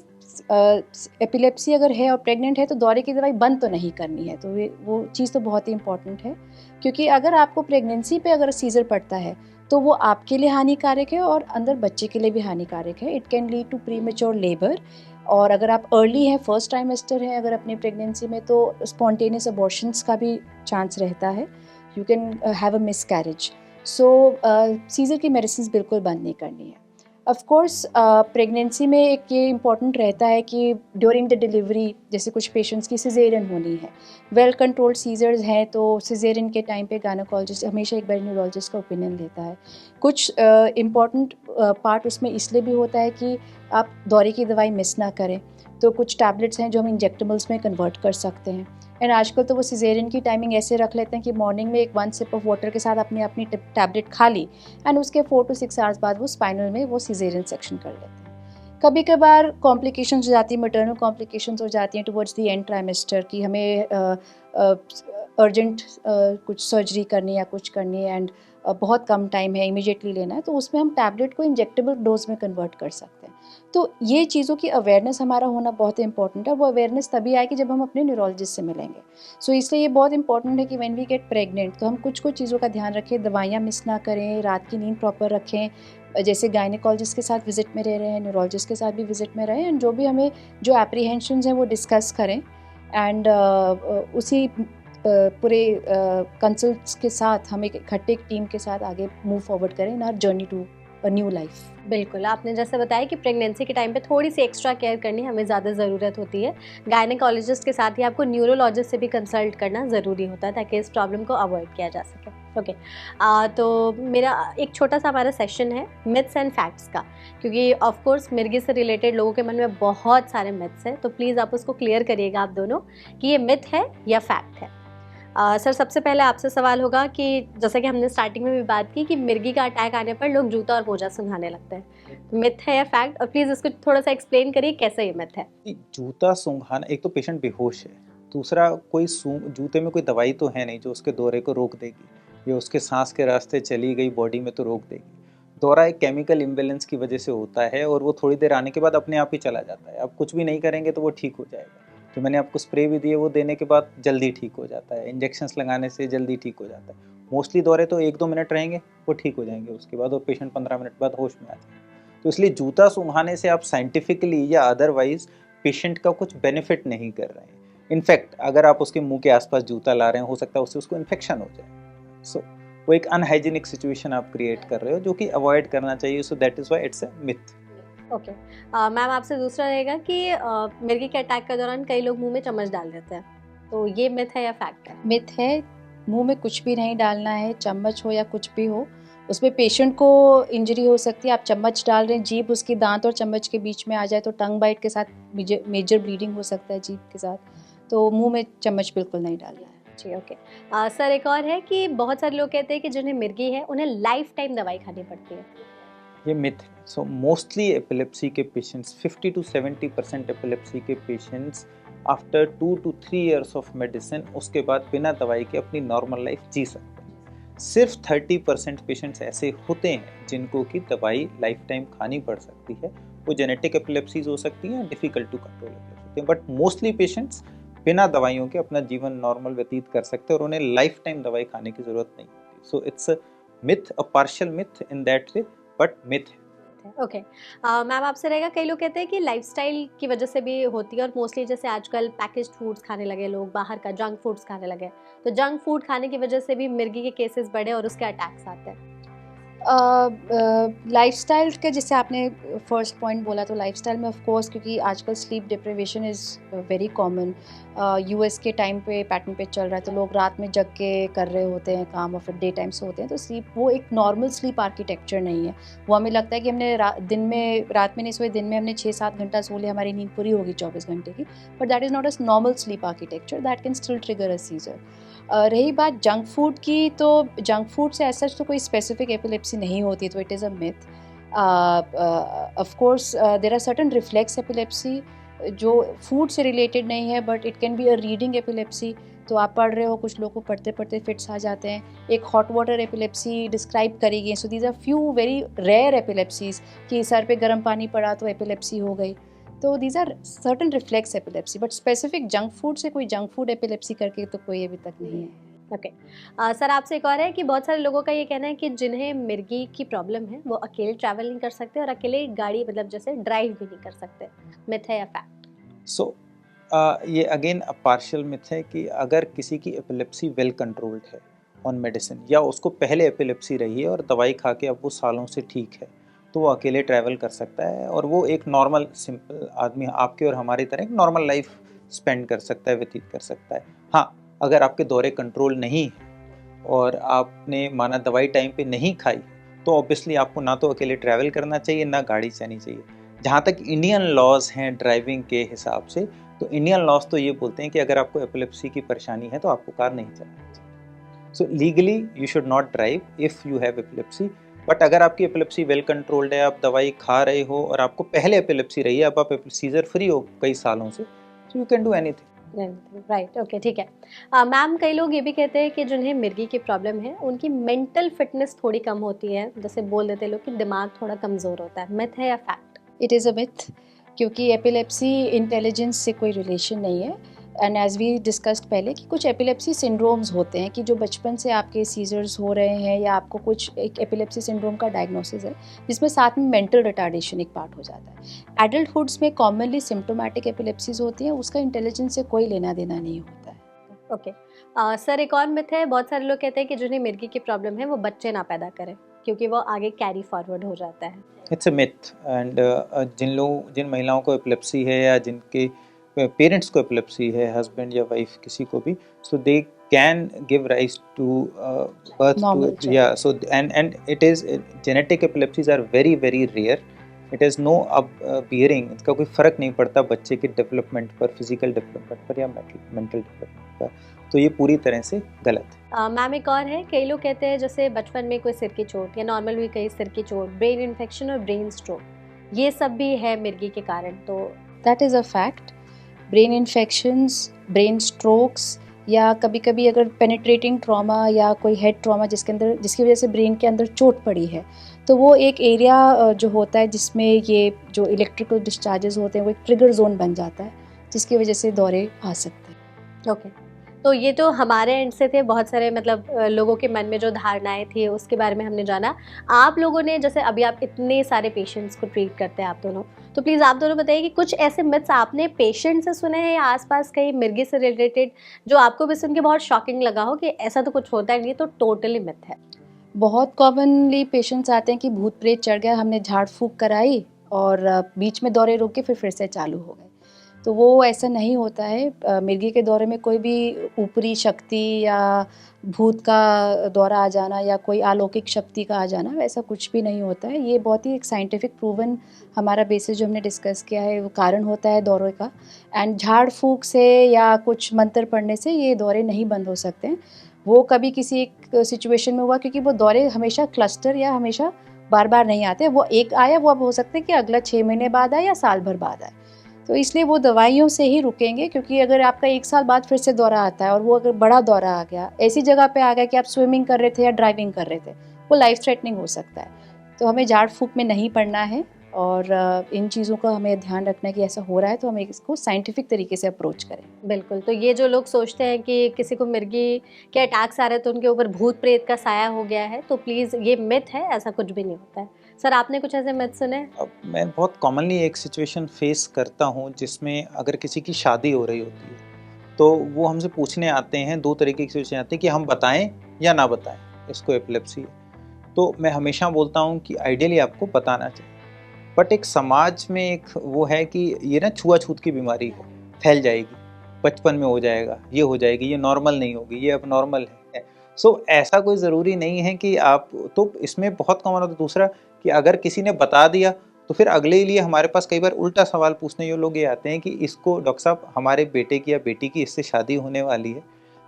एपिलेप्सी अगर है और प्रेग्नेंट है तो दौरे की दवाई बंद तो नहीं करनी है। तो वो चीज़ तो बहुत ही इंपॉर्टेंट है, क्योंकि अगर आपको प्रेगनेंसी पे अगर सीजर पड़ता है तो वो आपके लिए हानिकारक है और अंदर बच्चे के लिए भी हानिकारक है। It can lead to premature labour, और अगर आप अर्ली हैं, फर्स्ट ट्राइमेस्टर हैं अगर अपनी प्रेगनेंसी में, तो स्पॉन्टेनियस अबॉर्शंस का भी चांस रहता है। You can have a miscarriage. So seizure की मेडिसिन बिल्कुल बंद नहीं करनी है। ऑफ कोर्स प्रेगनेंसी में एक ये इम्पॉर्टेंट रहता है कि ड्यूरिंग द डिलीवरी जैसे कुछ पेशेंट्स की सिजेरियन होनी है, वेल कंट्रोल्ड सीजर्स हैं तो सिजेरियन के टाइम पे गायनेकोलॉजिस्ट हमेशा एक बार न्यूरोलॉजिस्ट का ओपिनियन लेता है। कुछ इम्पॉर्टेंट पार्ट उसमें इसलिए भी होता है कि आप दौरे की दवाई मिस ना करें, तो कुछ टैबलेट्स हैं जो हम इंजेक्टेबल्स में कन्वर्ट कर सकते हैं। एंड आजकल तो वो सिजेरियन की टाइमिंग ऐसे रख लेते हैं कि मॉर्निंग में एक 1 सिप ऑफ वाटर के साथ अपनी अपनी टैबलेट खा ली एंड उसके 4 to 6 आवर्स बाद वो स्पाइनल में वो सिजेरियन सेक्शन कर लेते हैं। कभी कभार कॉम्प्लिकेशंस हो जाती है, मटर्नल कॉम्प्लिकेशंस हो जाती हैं टुवर्ड्स द एंड ट्राइमेस्टर की हमें अर्जेंट कुछ सर्जरी करनी है या कुछ करनी है एंड बहुत कम टाइम है, इमीडिएटली लेना है, तो उसमें हम टैबलेट को इंजेक्टेबल डोज में कन्वर्ट कर सकते हैं। तो ये चीज़ों की अवेयरनेस हमारा होना बहुत इंपॉर्टेंट है। वो अवेयरनेस तभी आएगी जब हम अपने न्यूरोलॉजिस्ट से मिलेंगे। सो इसलिए ये बहुत इंपॉर्टेंट है कि व्हेन वी गेट प्रेग्नेंट तो हम कुछ कुछ चीज़ों का ध्यान रखें, दवाइयाँ मिस ना करें, रात की नींद प्रॉपर रखें, जैसे गायनेकोलॉजिस्ट के साथ विजिट में रह रहे हैं, न्यूरोलॉजिस्ट के साथ भी विजिट में रहें एंड जो भी हमें जो एप्रीहेंशंस हैं वो डिस्कस करें एंड उसी पूरे कंसल्ट्स के साथ हम एक इकट्ठे एक टीम के साथ आगे मूव फॉरवर्ड करें in our journey to a new life. बिल्कुल, आपने जैसे बताया कि प्रेगनेंसी के टाइम पे थोड़ी सी एक्स्ट्रा केयर करनी हमें ज़्यादा ज़रूरत होती है। गायनेकोलॉजिस्ट के साथ ही आपको न्यूरोलॉजिस्ट से भी कंसल्ट करना ज़रूरी होता है ताकि इस प्रॉब्लम को अवॉइड किया जा सके। ओके, तो मेरा एक छोटा सा हमारा सेशन है मिथ्स एंड फैक्ट्स का, क्योंकि ऑफ कोर्स मिर्गी से रिलेटेड लोगों के मन में बहुत सारे मिथ्स हैं, तो प्लीज़ आप उसको क्लियर करिएगा आप दोनों कि ये मिथ है या फैक्ट है। सर, सबसे पहले आपसे सवाल होगा कि जैसा कि हमने स्टार्टिंग में भी बात की कि मिर्गी का अटैक आने पर लोग जूता और मोजा सूंघाने लगते हैं, तो मिथ है या फैक्ट? और प्लीज़ इसको थोड़ा सा एक्सप्लेन करिए कैसे ये मिथ है। जूता सूंघाना, एक तो पेशेंट बेहोश है, दूसरा कोई जूते में कोई दवाई तो है नहीं जो उसके दौरे को रोक देगी, या उसके सांस के रास्ते चली गई बॉडी में तो रोक देगी। दौरा एक केमिकल इम्बेलेंस की वजह से होता है और वो थोड़ी देर आने के बाद अपने आप ही चला जाता है। आप कुछ भी नहीं करेंगे तो वो ठीक हो जाएगा। जो मैंने आपको स्प्रे भी दिए वो देने के बाद जल्दी ठीक हो जाता है, इंजेक्शंस लगाने से जल्दी ठीक हो जाता है। मोस्टली दौरे तो 1-2 मिनट रहेंगे, वो ठीक हो जाएंगे उसके बाद, और पेशेंट 15 मिनट बाद होश में आ जाएगा। तो इसलिए जूता सूंघाने से आप साइंटिफिकली या अदरवाइज पेशेंट का कुछ बेनिफिट नहीं कर रहे हैं। इनफैक्ट अगर आप उसके मुंह के आसपास जूता ला रहे हैं, हो सकता है उससे उसको इन्फेक्शन हो जाए। सो वो एक अनहाइजीनिक सिचुएशन आप क्रिएट कर रहे हो जो कि अवॉइड करना चाहिए। So that is why it's a myth. Okay, ma'am आपसे दूसरा रहेगा कि मिर्गी के अटैक के दौरान कई लोग मुंह में चम्मच डाल देते हैं, तो ये मिथ है या फैक्ट है? मिथ है, मुंह में कुछ भी नहीं डालना है, चम्मच हो या कुछ भी हो, उसमें पेशेंट को इंजरी हो सकती है। आप चम्मच डाल रहे हैं, जीभ उसकी दांत और चम्मच के बीच में आ जाए तो टंग बाइट के साथ मेजर ब्लीडिंग हो सकता है जीभ के साथ, तो मुंह में चम्मच बिल्कुल नहीं डालना है। जी, ओके। सर, एक और है कि बहुत सारे लोग कहते हैं कि जिन्हें मिर्गी है उन्हें लाइफ टाइम दवाई खानी पड़ती है, ये मिथ है। सो मोस्टली एपिलेप्सी के पेशेंट्स, 50 to 70% एपिलेप्सी के patients after 2 to 3 years of medicine उसके बाद बिना दवाई के अपनी नॉर्मल लाइफ जी सकते हैं। सिर्फ 30% पेशेंट्स ऐसे होते हैं जिनको कि दवाई लाइफ टाइम खानी पड़ सकती है। वो जेनेटिक एपिलेप्सीज हो सकती हैं, डिफिकल्ट टू कंट्रोल एपिलेप्सी होती हैं, बट मोस्टली पेशेंट्स बिना दवाइयों के अपना जीवन नॉर्मल व्यतीत कर सकते हैं और उन्हें लाइफ टाइम दवाई खाने की जरूरत नहीं होती। So it's a myth, a partial myth in that way, but myth है। ओके। मैम आपसे रहेगा, कई लोग कहते हैं कि लाइफस्टाइल की वजह से भी होती है और मोस्टली जैसे आजकल पैकेज्ड फूड्स खाने लगे लोग, बाहर का जंक फूड्स खाने लगे, तो जंक फूड खाने की वजह से भी मिर्गी के केसेस बढ़े और उसके अटैक्स आते हैं। लाइफस्टाइल के जैसे आपने फर्स्ट पॉइंट बोला, तो लाइफस्टाइल में ऑफ कोर्स क्योंकि आजकल sleep deprivation is very common. US के टाइम पे पैटर्न पे चल रहा है, तो लोग रात में जग के कर रहे होते हैं काम और फिर डे टाइम से होते हैं, तो स्लीप वो एक नॉर्मल स्लीप आर्किटेक्चर नहीं है। वो हमें लगता है कि हमने दिन में रात में नहीं सोए, दिन में हमने 6-7 घंटा सो लिया, हमारी नींद पूरी होगी 24 घंटे की, but that is not a normal sleep architecture, that can still trigger a seizure. रही बात जंक फूड की, तो जंक फूड से ऐसा तो कोई स्पेसिफिक एपिलेप्सी नहीं होती, तो it is a myth. Of course there are certain reflex epilepsy जो फूड से रिलेटेड नहीं है, but it can be a reading epilepsy. तो आप पढ़ रहे हो, कुछ लोगों को पढ़ते पढ़ते फिट्स आ जाते हैं। एक हॉट वाटर एपिलेप्सी डिस्क्राइब करी गई। So these are few very rare epilepsies कि सर पे गर्म पानी पड़ा तो एपिलेप्सी हो गई। तो these are certain reflex epilepsy, but specific junk food से कोई जंक फूड एपिलेप्सी करके तो कोई अभी तक नहीं है। ओके। सर, आपसे एक और है कि बहुत सारे लोगों का ये कहना है कि जिन्हें मिर्गी की प्रॉब्लम है वो अकेले ट्रैवल नहीं कर सकते और अकेले गाड़ी मतलब जैसे ड्राइव भी नहीं कर सकते, मिथ है या फैक्ट? सो ये अगेन पार्शियल मिथ है कि अगर किसी की एपिलेप्सी वेल कंट्रोल्ड है ऑन मेडिसिन, या उसको पहले एपिलेप्सी रही है और दवाई खा के अब वो सालों से ठीक है, तो वो अकेले ट्रैवल कर सकता है और वो एक नॉर्मल सिंपल आदमी आपके और हमारी तरह एक नॉर्मल लाइफ स्पेंड कर सकता है, व्यतीत कर सकता है। हाँ, अगर आपके दौरे कंट्रोल नहीं है और आपने माना दवाई टाइम पे नहीं खाई, तो ऑब्वियसली आपको ना तो अकेले ट्रैवल करना चाहिए, ना गाड़ी चलानी चाहिए। जहाँ तक इंडियन लॉज हैं ड्राइविंग के हिसाब से, तो इंडियन लॉज तो ये बोलते हैं कि अगर आपको एपिलेप्सी की परेशानी है तो आपको कार नहीं चलानी चाहिए। So legally you should not drive if you have epilepsy. But अगर आपकी एपिलेप्सी वेल कंट्रोल्ड है, आप दवाई खा रहे हो और आपको पहले एपिलेप्सी रही है, अब आप सीजर फ्री हो कई सालों से, तो you can do anything. Right, okay, ठीक है। मैम, कई लोग ये भी कहते हैं कि जिन्हें मिर्गी की प्रॉब्लम है उनकी मेंटल फिटनेस थोड़ी कम होती है, जैसे बोल देते लोग कि दिमाग थोड़ा कमज़ोर होता है। मिथ है या fact? It is a myth, क्योंकि एपिलेप्सी इंटेलिजेंस से कोई रिलेशन नहीं है। एंड एज वी डिस्कस्ड पहले कि कुछ एपिलेप्सी सिंड्रोम्स होते हैं कि जो बचपन से आपके सीजर्स हो रहे हैं या आपको कुछ एक एपिलेप्सी सिंड्रोम का डायग्नोसिस है, जिसमें साथ में मेंटल रिटार्डेशन एक पार्ट हो जाता है। एडल्टहुड्स में कॉमनली सिम्टोमेटिक एपिलेप्सीज होती हैं, उसका इंटेलिजेंस से कोई लेना देना नहीं होता है। ओके। सर, एक और मिथ है, बहुत सारे लोग कहते हैं कि जिन्हें मिर्गी की प्रॉब्लम है वो बच्चे ना पैदा करें क्योंकि वो आगे कैरी फॉरवर्ड हो जाता है। It's a myth. एंड जिन महिलाओं को एपिलेप्सी है या जिनके पेरेंट्स को एपिलेप्सी है, हस्बैंड या वाइफ किसी को भी, so they can give rise to birth too, या so and it is genetic epilepsies are very very rare. It is no अब बियरिंग, इसका कोई फ़र्क नहीं पड़ता बच्चे के डेवलपमेंट पर, फिजिकल डेवलपमेंट पर या मेंटल डेवलपमेंट पर, तो ये पूरी तरह से गलत है। मैम, एक और है, कई लोग कहते हैं जैसे बचपन में कोई सिर की चोट या नॉर्मल भी कई सिर की चोट, ब्रेन इन्फेक्शन और ब्रेन स्ट्रोक, ये सब भी है मिर्गी के कारण, तो that is a fact. Brain infections, brain strokes, या कभी कभी अगर पेनिट्रेटिंग ट्रॉमा या कोई हेड ट्रॉमा जिसकी वजह से ब्रेन के अंदर चोट पड़ी है, तो वो एक एरिया जो होता है जिसमें ये जो इलेक्ट्रिकल डिस्चार्जेस होते हैं वो एक ट्रिगर जोन बन जाता है, जिसकी वजह से दौरे आ सकते हैं। ओके। तो ये तो हमारे एंड से थे, बहुत सारे मतलब लोगों के मन में जो धारणाएं थी उसके बारे में हमने जाना। आप लोगों ने, जैसे अभी आप इतने सारे पेशेंट्स को ट्रीट करते हैं आप दोनों, तो प्लीज़ आप दोनों बताइए कि कुछ ऐसे मिथ्स आपने पेशेंट से सुने हैं या आसपास कहीं मिर्गी से रिलेटेड जो आपको भी सुन के बहुत शॉकिंग लगा हो कि ऐसा तो कुछ होता ही नहीं, तो टोटली मिथ है? बहुत कॉमनली पेशेंट्स आते हैं कि भूत प्रेत चढ़ गया, हमने झाड़ फूंक कराई और बीच में दौरे रुक के फिर से चालू हो गए, तो वो ऐसा नहीं होता है। मिर्गी के दौरे में कोई भी ऊपरी शक्ति या भूत का दौरा आ जाना या कोई अलौकिक शक्ति का आ जाना, वैसा कुछ भी नहीं होता है। ये बहुत ही एक साइंटिफिक प्रूवन हमारा बेसिस जो हमने डिस्कस किया है वो कारण होता है दौरे का। एंड झाड़ फूंक से या कुछ मंत्र पढ़ने से ये दौरे नहीं बंद हो सकते हैं। वो कभी किसी एक सिचुएशन में हुआ, क्योंकि वो दौरे हमेशा क्लस्टर या हमेशा बार बार नहीं आते। वो एक आया, वो अब हो सकता है कि अगला 6 महीने बाद आए या साल भर बाद आए, तो इसलिए वो दवाइयों से ही रुकेंगे। क्योंकि अगर आपका 1 साल बाद फिर से दौरा आता है और वो अगर बड़ा दौरा आ गया, ऐसी जगह पे आ गया कि आप स्विमिंग कर रहे थे या ड्राइविंग कर रहे थे, वो लाइफ थ्रेटनिंग हो सकता है। तो हमें झाड़ फूंक में नहीं पड़ना है और इन चीज़ों का हमें ध्यान रखना है कि ऐसा हो रहा है तो हमें इसको साइंटिफिक तरीके से अप्रोच करें। बिल्कुल। तो ये जो लोग सोचते हैं कि किसी को मिर्गी के अटैक्स आ रहे हैं तो उनके ऊपर भूत प्रेत का साया हो गया है, तो प्लीज़ ये मिथ है, ऐसा कुछ भी नहीं होता है। सर, आपने कुछ ऐसे मिथ सुने? अब मैं बहुत कॉमनली एक सिचुएशन फेस करता हूँ जिसमें अगर किसी की शादी हो रही होती है तो वो हमसे पूछने आते हैं, 2 तरीके की सिचुएशन आती है कि हम बताएं या ना बताएं इसको एपिलेप्सी है। तो मैं हमेशा बोलता हूँ कि आइडियली आपको बताना चाहिए, बट एक समाज में एक वो है कि ये ना छुआछूत की बीमारी है, फैल जाएगी, बचपन में हो जाएगा, ये हो जाएगी, ये नॉर्मल नहीं होगी, ये अब नॉर्मल है। सो ऐसा कोई ज़रूरी नहीं है कि आप, तो इसमें बहुत कॉमन होता है। दूसरा कि अगर किसी ने बता दिया तो फिर अगले लिए हमारे पास कई बार उल्टा सवाल पूछने ये लोग ये आते हैं कि इसको डॉक्टर साहब हमारे बेटे की या बेटी की इससे शादी होने वाली है,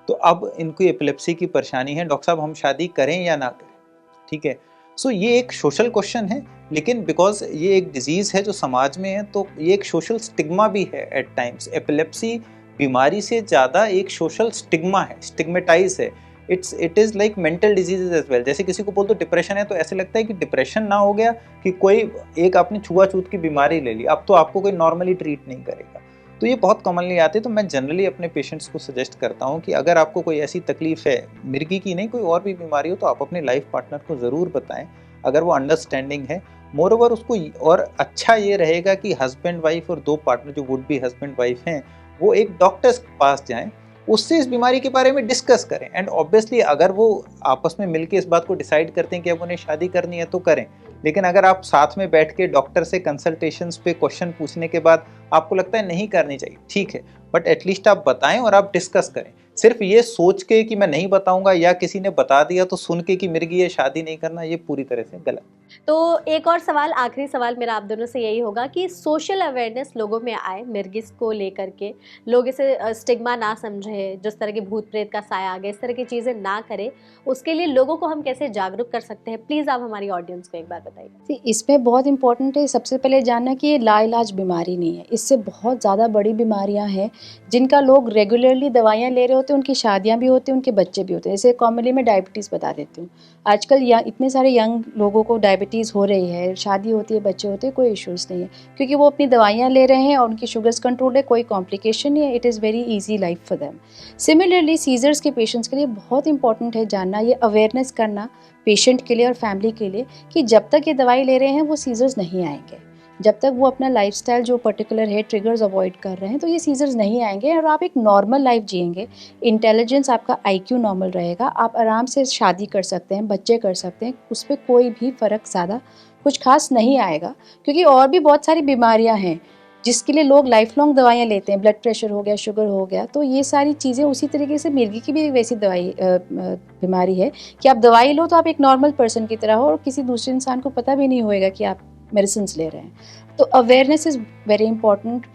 तो अब इनको एपिलेप्सी की परेशानी है, डॉक्टर साहब हम शादी करें या ना करें। ठीक है, सो ये एक सोशल क्वेश्चन है, लेकिन बिकॉज ये एक डिजीज़ है जो समाज में है, तो ये एक सोशल स्टिग्मा भी है एट टाइम्स। एपिलेप्सी बीमारी से ज़्यादा एक सोशल स्टिग्मा है, स्टिग्मेटाइज है। It is like mental diseases as well. जैसे किसी को बोल दो डिप्रेशन है तो ऐसे लगता है कि डिप्रेशन ना हो गया कि कोई एक आपने छुआछूत की बीमारी ले ली, अब तो आपको कोई नॉर्मली ट्रीट नहीं करेगा। तो ये बहुत कॉमनली आते हैं। तो मैं जनरली अपने पेशेंट्स को सजेस्ट करता हूँ कि अगर आपको कोई ऐसी तकलीफ है, मिर्गी की नहीं कोई और भी बीमारी हो, तो आप अपने लाइफ पार्टनर को ज़रूर बताएं अगर वो अंडरस्टैंडिंग है। मोर ओवर उसको और अच्छा ये रहेगा कि हस्बैंड वाइफ और 2 पार्टनर जो वुड बी हस्बैंड वाइफ हैं वो एक डॉक्टर्स के पास जाएं उससे इस बीमारी के बारे में डिस्कस करें। एंड ऑब्वियसली अगर वो आपस में मिलके इस बात को डिसाइड करते हैं कि अब उन्हें शादी करनी है तो करें, लेकिन अगर आप साथ में बैठ के डॉक्टर से कंसल्टेशंस पे क्वेश्चन पूछने के बाद आपको लगता है नहीं करनी चाहिए, ठीक है, बट एटलीस्ट आप बताएं और आप डिस्कस करें। सिर्फ ये सोच के कि मैं नहीं बताऊंगा या किसी ने बता दिया तो सुन के कि मिर्गी ये शादी नहीं करना, ये पूरी तरह से गलत। तो एक और सवाल, आखिरी सवाल मेरा आप दोनों से यही होगा कि सोशल अवेयरनेस लोगों में आए मिर्गी को लेकर के, लोग इसे स्टिग्मा ना समझे, जिस तरह के भूत प्रेत का साया आ गया, इस तरह की चीज़ें ना करें, उसके लिए लोगों को हम कैसे जागरूक कर सकते हैं? प्लीज़ आप हमारी ऑडियंस को एक बार बताइए। इसमें बहुत इंपॉर्टेंट है सबसे पहले जानना कि ये लाइलाज बीमारी नहीं है। इससे बहुत ज़्यादा बड़ी बीमारियां हैं जिनका लोग रेगुलरली दवाइयां ले रहे होते हैं, उनकी शादियां भी होती हैं, उनके बच्चे भी होते हैं। जैसे कॉमनली मैं डायबिटीज़ बता देती हूँ। आजकल इतने सारे यंग लोगों को डायबिटीज़ हो रही है, शादी होती है, बच्चे होते हैं, कोई इश्यूज़ नहीं है क्योंकि वो अपनी दवाइयाँ ले रहे हैं और उनकी शुगर्स कंट्रोल है, कोई कॉम्प्लिकेशन नहीं है। It is very easy life for them. Similarly seizures के पेशेंट्स के लिए बहुत इंपॉर्टेंट है जानना, ये अवेयरनेस करना पेशेंट के लिए और फैमिली के लिए कि जब तक ये दवाई ले रहे हैं वो सीजर्स नहीं आएंगे। जब तक वो अपना लाइफस्टाइल जो पर्टिकुलर है, ट्रिगर्स अवॉइड कर रहे हैं, तो ये सीजर्स नहीं आएंगे और आप एक नॉर्मल लाइफ जिएंगे। इंटेलिजेंस, आपका आईक्यू नॉर्मल रहेगा, आप आराम से शादी कर सकते हैं, बच्चे कर सकते हैं, उस पर कोई भी फ़र्क ज़्यादा कुछ खास नहीं आएगा। क्योंकि और भी बहुत सारी बीमारियां हैं जिसके लिए लोग लाइफ लॉन्ग दवाइयाँ लेते हैं, ब्लड प्रेशर हो गया, शुगर हो गया, तो ये सारी चीज़ें उसी तरीके से मिर्गी की भी एक वैसी बीमारी है कि आप दवाई लो तो आप एक नॉर्मल पर्सन की तरह हो और किसी दूसरे इंसान को पता भी नहीं होएगा कि आप मेडिसिन ले रहे हैं। तो awareness is very important.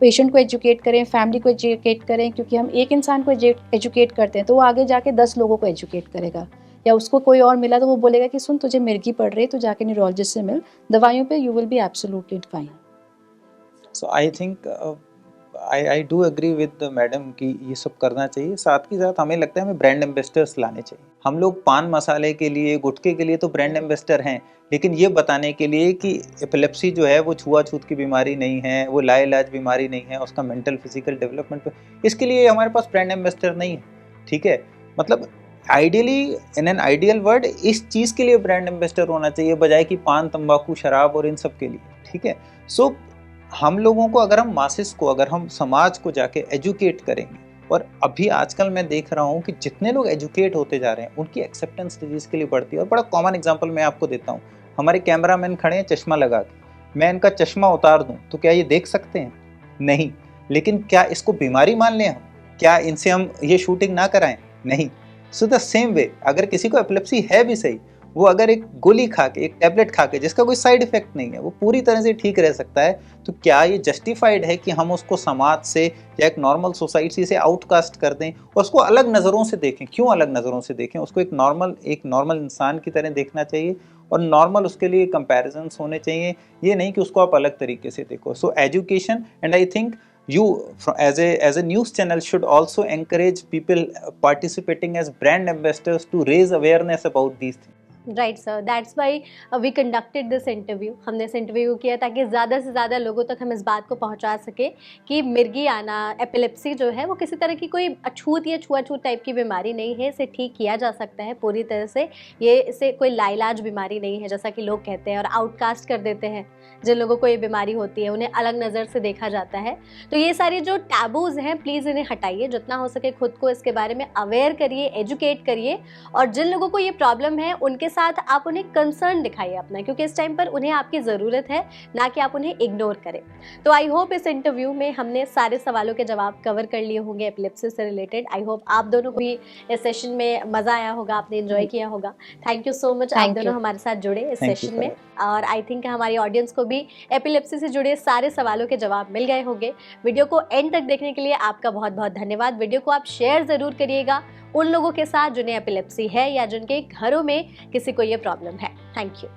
Patient को एजुकेट करें, फैमिली को एजुकेट करें, क्योंकि हम एक इंसान को एजुकेट करते हैं तो वो आगे जाके 10 लोगों को एजुकेट करेगा। या उसको कोई और मिला तो वो बोलेगा कि सुन, तुझे मिर्गी पड़ रही है, तो जाके न्यूरोलॉजिस्ट से मिल, दवाइयों पे you will be absolutely fine. So I think I do agree with madam कि ये सब करना चाहिए। साथ ही साथ हमें लगता है हमें ब्रांड एम्बेसडर्स लाने चाहिए। हम लोग पान मसाले के लिए, गुटखे के लिए तो ब्रांड एम्बेसडर हैं, लेकिन ये बताने के लिए कि एपिलेप्सी जो है वो छुआछूत की बीमारी नहीं है, वो लाइलाज बीमारी नहीं है, उसका मेंटल फिजिकल डेवलपमेंट पे, इसके लिए हमारे पास ब्रांड एम्बेसडर नहीं है, ठीक है। मतलब ideally, in an ideal word, इस चीज़ के लिए ब्रांड एम्बेसडर होना चाहिए बजाय कि पान, तंबाकू, शराब और इन सब के लिए, ठीक है। सो हम लोगों को, अगर हम मासेस को, अगर हम समाज को जाके एजुकेट करेंगे, और अभी आजकल मैं देख रहा हूँ कि जितने लोग एजुकेट होते जा रहे हैं उनकी एक्सेप्टेंस डिजीज़ के लिए बढ़ती है। और बड़ा कॉमन एग्जांपल मैं आपको देता हूँ, हमारे कैमरामैन खड़े हैं चश्मा लगा के, मैं इनका चश्मा उतार दूँ तो क्या ये देख सकते हैं? नहीं। लेकिन क्या इसको बीमारी मान लें हम? क्या इनसे हम ये शूटिंग ना कराएं? नहीं। सो द सेम वे, अगर किसी को एपिलेप्सी है भी सही, वो अगर एक गोली खा के, एक टैबलेट खा के, जिसका कोई साइड इफेक्ट नहीं है, वो पूरी तरह से ठीक रह सकता है, तो क्या ये जस्टिफाइड है कि हम उसको समाज से या एक नॉर्मल सोसाइटी से आउटकास्ट कर दें और उसको अलग नज़रों से देखें? क्यों अलग नज़रों से देखें? उसको एक नॉर्मल इंसान की तरह देखना चाहिए और नॉर्मल उसके लिए कंपैरिजन्स होने चाहिए, ये नहीं कि उसको आप अलग तरीके से देखो। So education, and I think you as a news channel should also encourage people participating as brand ambassadors to raise awareness about these things. Right sir, that's why we conducted this interview. हमने इस interview किया ताकि ज़्यादा से ज़्यादा लोगों तक हम इस बात को पहुंचा सके कि मिर्गी आना, एपिलेप्सी जो है वो किसी तरह की कोई अछूत या छुआछूत टाइप की बीमारी नहीं है, इसे ठीक किया जा सकता है पूरी तरह से। ये इसे कोई लाइलाज बीमारी नहीं है जैसा कि लोग कहते हैं और आउटकास्ट कर देते हैं। जिन लोगों को ये बीमारी होती है उन्हें अलग नज़र से देखा जाता है। तो ये सारी जो टैबूज़ हैं, प्लीज़ इन्हें हटाइए, जितना हो सके खुद को इसके बारे में अवेयर करिए, एजुकेट करिए, और जिन लोगों को ये प्रॉब्लम है उनके साथ आप उन्हें कंसर्न दिखाइए अपना, क्योंकि इस टाइम पर उन्हें आपकी ज़रूरत है, ना कि आप उन्हें इग्नोर करें। तो आई होप इस इंटरव्यू में हमने सारे सवालों के जवाब कवर कर लिए होंगे एपिलेप्सी से रिलेटेड। आई होप आप दोनों को भी इस सेशन में मज़ा आया होगा, आपने एंजॉय किया होगा। थैंक यू सो मच, आप दोनों हमारे साथ जुड़े इस सेशन में, और आई थिंक हमारी ऑडियंस को भी एपिलेप्सी से जुड़े सारे सवालों के जवाब मिल गए होंगे। वीडियो को एंड तक देखने के लिए आपका बहुत बहुत धन्यवाद। वीडियो को आप शेयर ज़रूर करिएगा उन लोगों के साथ जिन्हें एपिलेप्सी है या जिनके घरों में किसी को ये प्रॉब्लम है। Thank you.